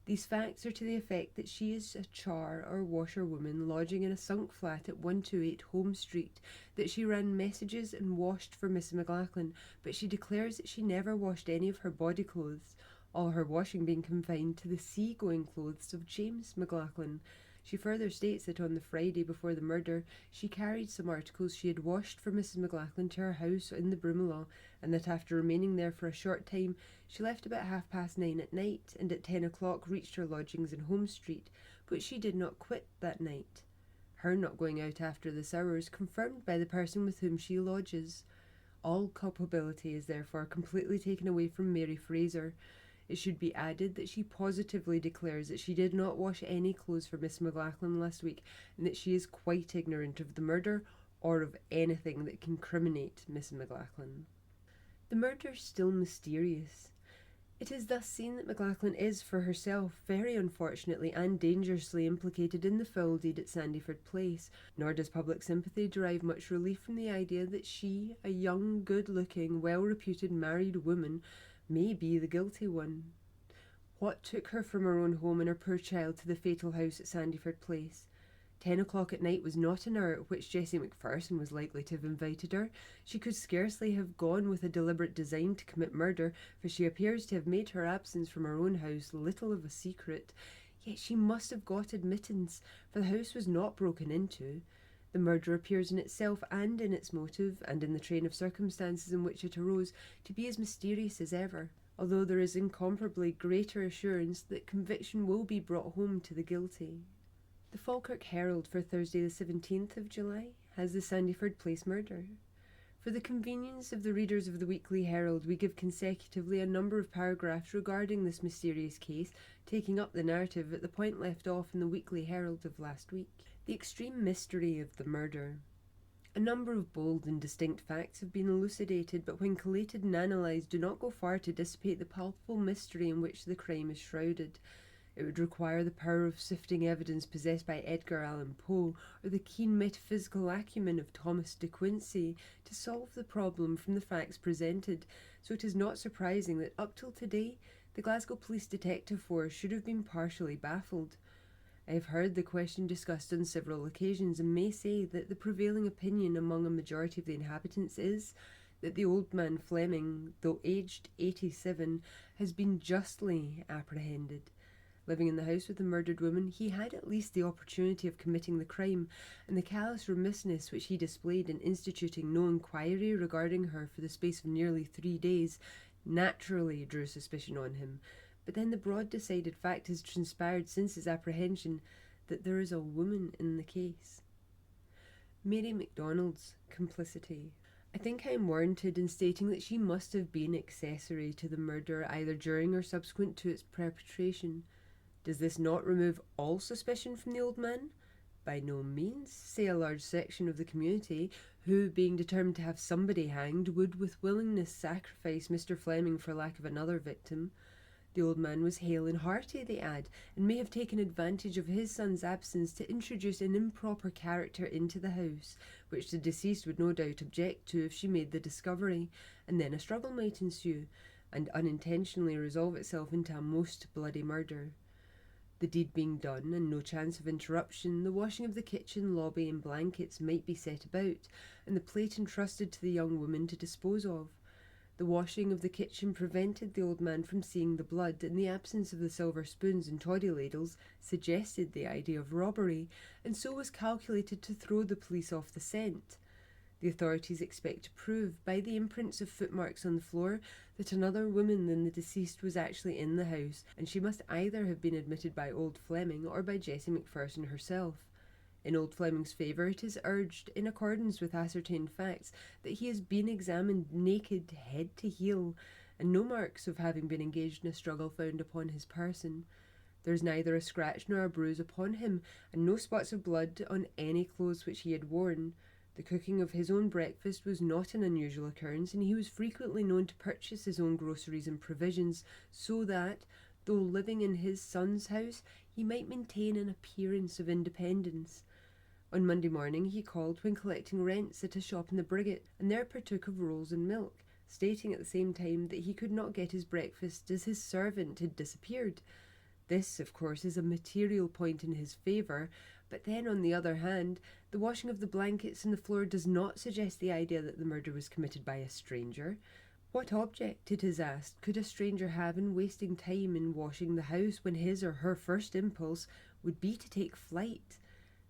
These facts are to the effect that she is a char or washerwoman lodging in a sunk flat at 128 Home Street, that she ran messages and washed for Mrs. McLachlan, but she declares that she never washed any of her body clothes, all her washing being confined to the sea-going clothes of James McLachlan. She further states that on the Friday before the murder, she carried some articles she had washed for Mrs. McLachlan to her house in the Broomelaw, and that after remaining there for a short time, she left about 9:30 at night, and at 10 o'clock reached her lodgings in Home Street, but she did not quit that night. Her not going out after this hour is confirmed by the person with whom she lodges. All culpability is therefore completely taken away from Mary Fraser. It should be added that she positively declares that she did not wash any clothes for Miss McLachlan last week, and that she is quite ignorant of the murder or of anything that can criminate Miss McLachlan. The murder is still mysterious. It is thus seen that McLachlan is, for herself, very unfortunately and dangerously implicated in the foul deed at Sandyford Place, nor does public sympathy derive much relief from the idea that she, a young, good-looking, well-reputed married woman, may be the guilty one. What took her from her own home and her poor child to the fatal house at Sandyford Place? 10 o'clock at night was not an hour at which Jessie McPherson was likely to have invited her. She could scarcely have gone with a deliberate design to commit murder, for she appears to have made her absence from her own house little of a secret. Yet she must have got admittance, for the house was not broken into. The murder appears in itself and in its motive, and in the train of circumstances in which it arose, to be as mysterious as ever, although there is incomparably greater assurance that conviction will be brought home to the guilty. The Falkirk Herald for Thursday the 17th of July has the Sandyford Place murder. For the convenience of the readers of the Weekly Herald, we give consecutively a number of paragraphs regarding this mysterious case, taking up the narrative at the point left off in the Weekly Herald of last week. The extreme mystery of the murder. A number of bold and distinct facts have been elucidated, but when collated and analysed do not go far to dissipate the palpable mystery in which the crime is shrouded. It would require the power of sifting evidence possessed by Edgar Allan Poe, or the keen metaphysical acumen of Thomas de Quincey, to solve the problem from the facts presented, so it is not surprising that up till today the Glasgow Police Detective Force should have been partially baffled. I have heard the question discussed on several occasions, and may say that the prevailing opinion among a majority of the inhabitants is that the old man Fleming, though aged 87, has been justly apprehended. Living in the house with the murdered woman, he had at least the opportunity of committing the crime, and the callous remissness which he displayed in instituting no inquiry regarding her for the space of nearly 3 days naturally drew suspicion on him. But then the broad decided fact has transpired since his apprehension that there is a woman in the case. Mary MacDonald's complicity. I think I am warranted in stating that she must have been accessory to the murder either during or subsequent to its perpetration. Does this not remove all suspicion from the old man? By no means, say a large section of the community, who, being determined to have somebody hanged, would with willingness sacrifice Mr. Fleming for lack of another victim. The old man was hale and hearty, they add, and may have taken advantage of his son's absence to introduce an improper character into the house, which the deceased would no doubt object to if she made the discovery, and then a struggle might ensue, and unintentionally resolve itself into a most bloody murder. The deed being done, and no chance of interruption, the washing of the kitchen, lobby, and blankets might be set about, and the plate entrusted to the young woman to dispose of. The washing of the kitchen prevented the old man from seeing the blood, and the absence of the silver spoons and toddy ladles suggested the idea of robbery, and so was calculated to throw the police off the scent. The authorities expect to prove, by the imprints of footmarks on the floor, that another woman than the deceased was actually in the house, and she must either have been admitted by old Fleming or by Jessie McPherson herself. In old Fleming's favour, it is urged, in accordance with ascertained facts, that he has been examined naked, head to heel, and no marks of having been engaged in a struggle found upon his person. There is neither a scratch nor a bruise upon him, and no spots of blood on any clothes which he had worn. The cooking of his own breakfast was not an unusual occurrence, and he was frequently known to purchase his own groceries and provisions, so that, though living in his son's house, he might maintain an appearance of independence. On Monday morning he called when collecting rents at a shop in the Briggate, and there partook of rolls and milk, stating at the same time that he could not get his breakfast as his servant had disappeared. This, of course, is a material point in his favour, but then on the other hand, the washing of the blankets on the floor does not suggest the idea that the murder was committed by a stranger. What object, it is asked, could a stranger have in wasting time in washing the house when his or her first impulse would be to take flight?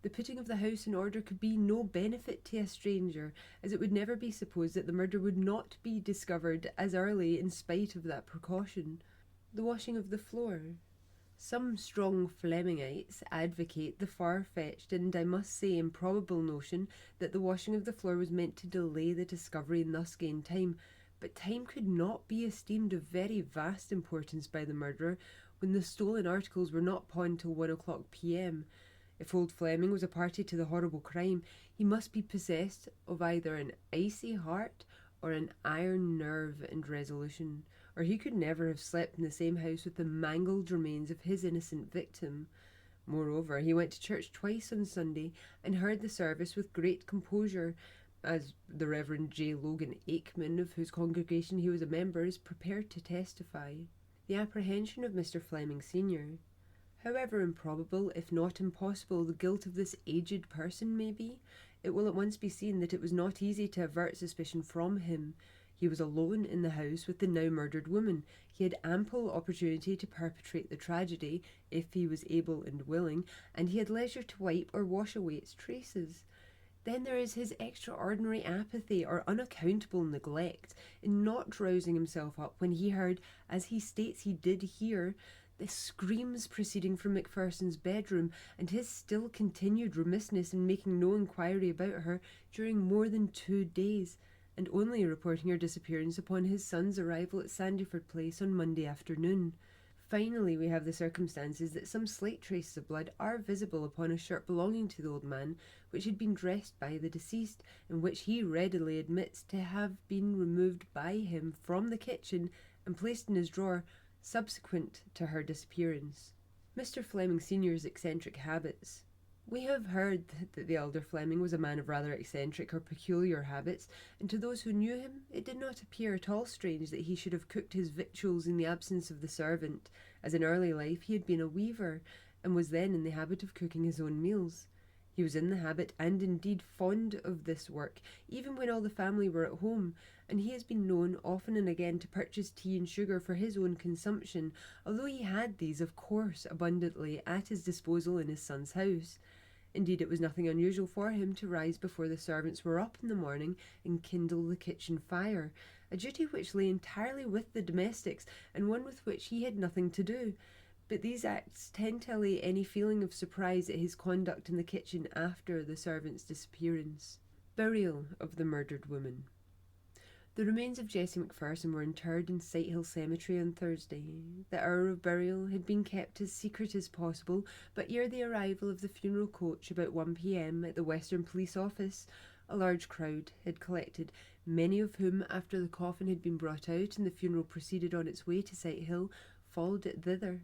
The putting of the house in order could be no benefit to a stranger, as it would never be supposed that the murder would not be discovered as early in spite of that precaution. The washing of the floor. Some strong Flemingites advocate the far-fetched and, I must say, improbable notion that the washing of the floor was meant to delay the discovery and thus gain time, but time could not be esteemed of very vast importance by the murderer when the stolen articles were not pawned till 1 o'clock p.m. If old Fleming was a party to the horrible crime, he must be possessed of either an icy heart or an iron nerve and resolution, or he could never have slept in the same house with the mangled remains of his innocent victim. Moreover, he went to church twice on Sunday and heard the service with great composure, as the Reverend J. Logan Aikman, of whose congregation he was a member, is prepared to testify. The apprehension of Mr. Fleming Sr. However improbable, if not impossible, the guilt of this aged person may be, it will at once be seen that it was not easy to avert suspicion from him. He was alone in the house with the now murdered woman. He had ample opportunity to perpetrate the tragedy, if he was able and willing, and he had leisure to wipe or wash away its traces. Then there is his extraordinary apathy or unaccountable neglect in not rousing himself up when he heard, as he states he did hear, the screams proceeding from McPherson's bedroom, and his still continued remissness in making no inquiry about her during more than 2 days, and only reporting her disappearance upon his son's arrival at Sandyford Place on Monday afternoon. Finally, we have the circumstances that some slight traces of blood are visible upon a shirt belonging to the old man, which had been dressed by the deceased, and which he readily admits to have been removed by him from the kitchen and placed in his drawer subsequent to her disappearance. Mr. Fleming Sr.'s eccentric habits. We have heard that the elder Fleming was a man of rather eccentric or peculiar habits, and to those who knew him it did not appear at all strange that he should have cooked his victuals in the absence of the servant, as in early life he had been a weaver, and was then in the habit of cooking his own meals. He was in the habit, and indeed fond of this work, even when all the family were at home, and he has been known often and again to purchase tea and sugar for his own consumption, although he had these, of course, abundantly at his disposal in his son's house. Indeed, it was nothing unusual for him to rise before the servants were up in the morning and kindle the kitchen fire, a duty which lay entirely with the domestics, and one with which he had nothing to do. But these acts tend to allay any feeling of surprise at his conduct in the kitchen after the servant's disappearance. Burial of the murdered woman. The remains of Jessie McPherson were interred in Sighthill Cemetery on Thursday. The hour of burial had been kept as secret as possible, but ere the arrival of the funeral coach about 1 p.m. at the Western Police Office, a large crowd had collected, many of whom, after the coffin had been brought out and the funeral proceeded on its way to Sighthill, followed it thither.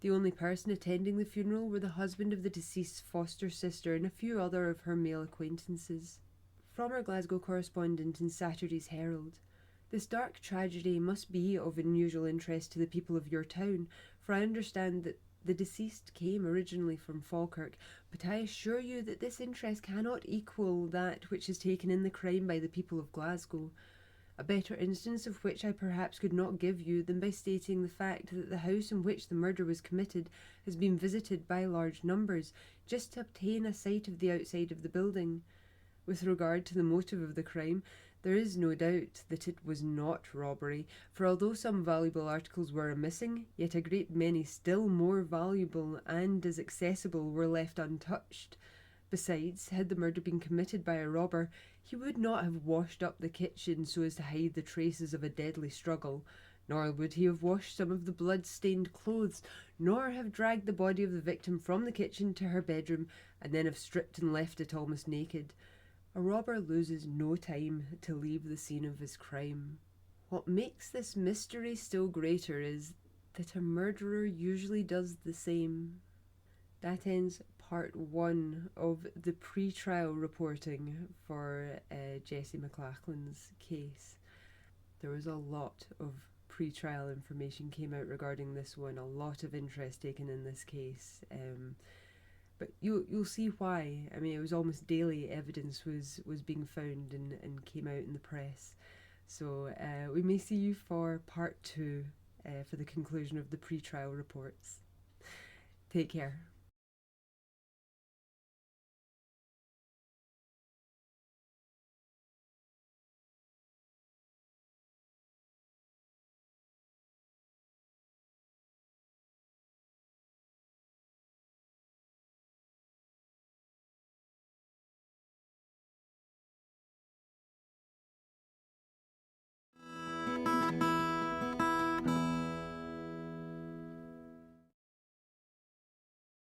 The only person attending the funeral were the husband of the deceased's foster sister and a few other of her male acquaintances. From our Glasgow correspondent in Saturday's Herald. This dark tragedy must be of unusual interest to the people of your town, for I understand that the deceased came originally from Falkirk, but I assure you that this interest cannot equal that which is taken in the crime by the people of Glasgow. A better instance of which I perhaps could not give you than by stating the fact that the house in which the murder was committed has been visited by large numbers, just to obtain a sight of the outside of the building. With regard to the motive of the crime, there is no doubt that it was not robbery, for although some valuable articles were missing, yet a great many still more valuable and as accessible were left untouched. Besides, had the murder been committed by a robber, he would not have washed up the kitchen so as to hide the traces of a deadly struggle, nor would he have washed some of the blood-stained clothes, nor have dragged the body of the victim from the kitchen to her bedroom, and then have stripped and left it almost naked. A robber loses no time to leave the scene of his crime. What makes this mystery still greater is that a murderer usually does the same. That ends part 1 of the pre-trial reporting for Jessie McLachlan's case. There was a lot of pre-trial information came out regarding this one. A lot of interest taken in this case. But you'll see why. I mean, it was almost daily evidence was being found and came out in the press. So we may see you for part 2 for the conclusion of the pre-trial reports. Take care.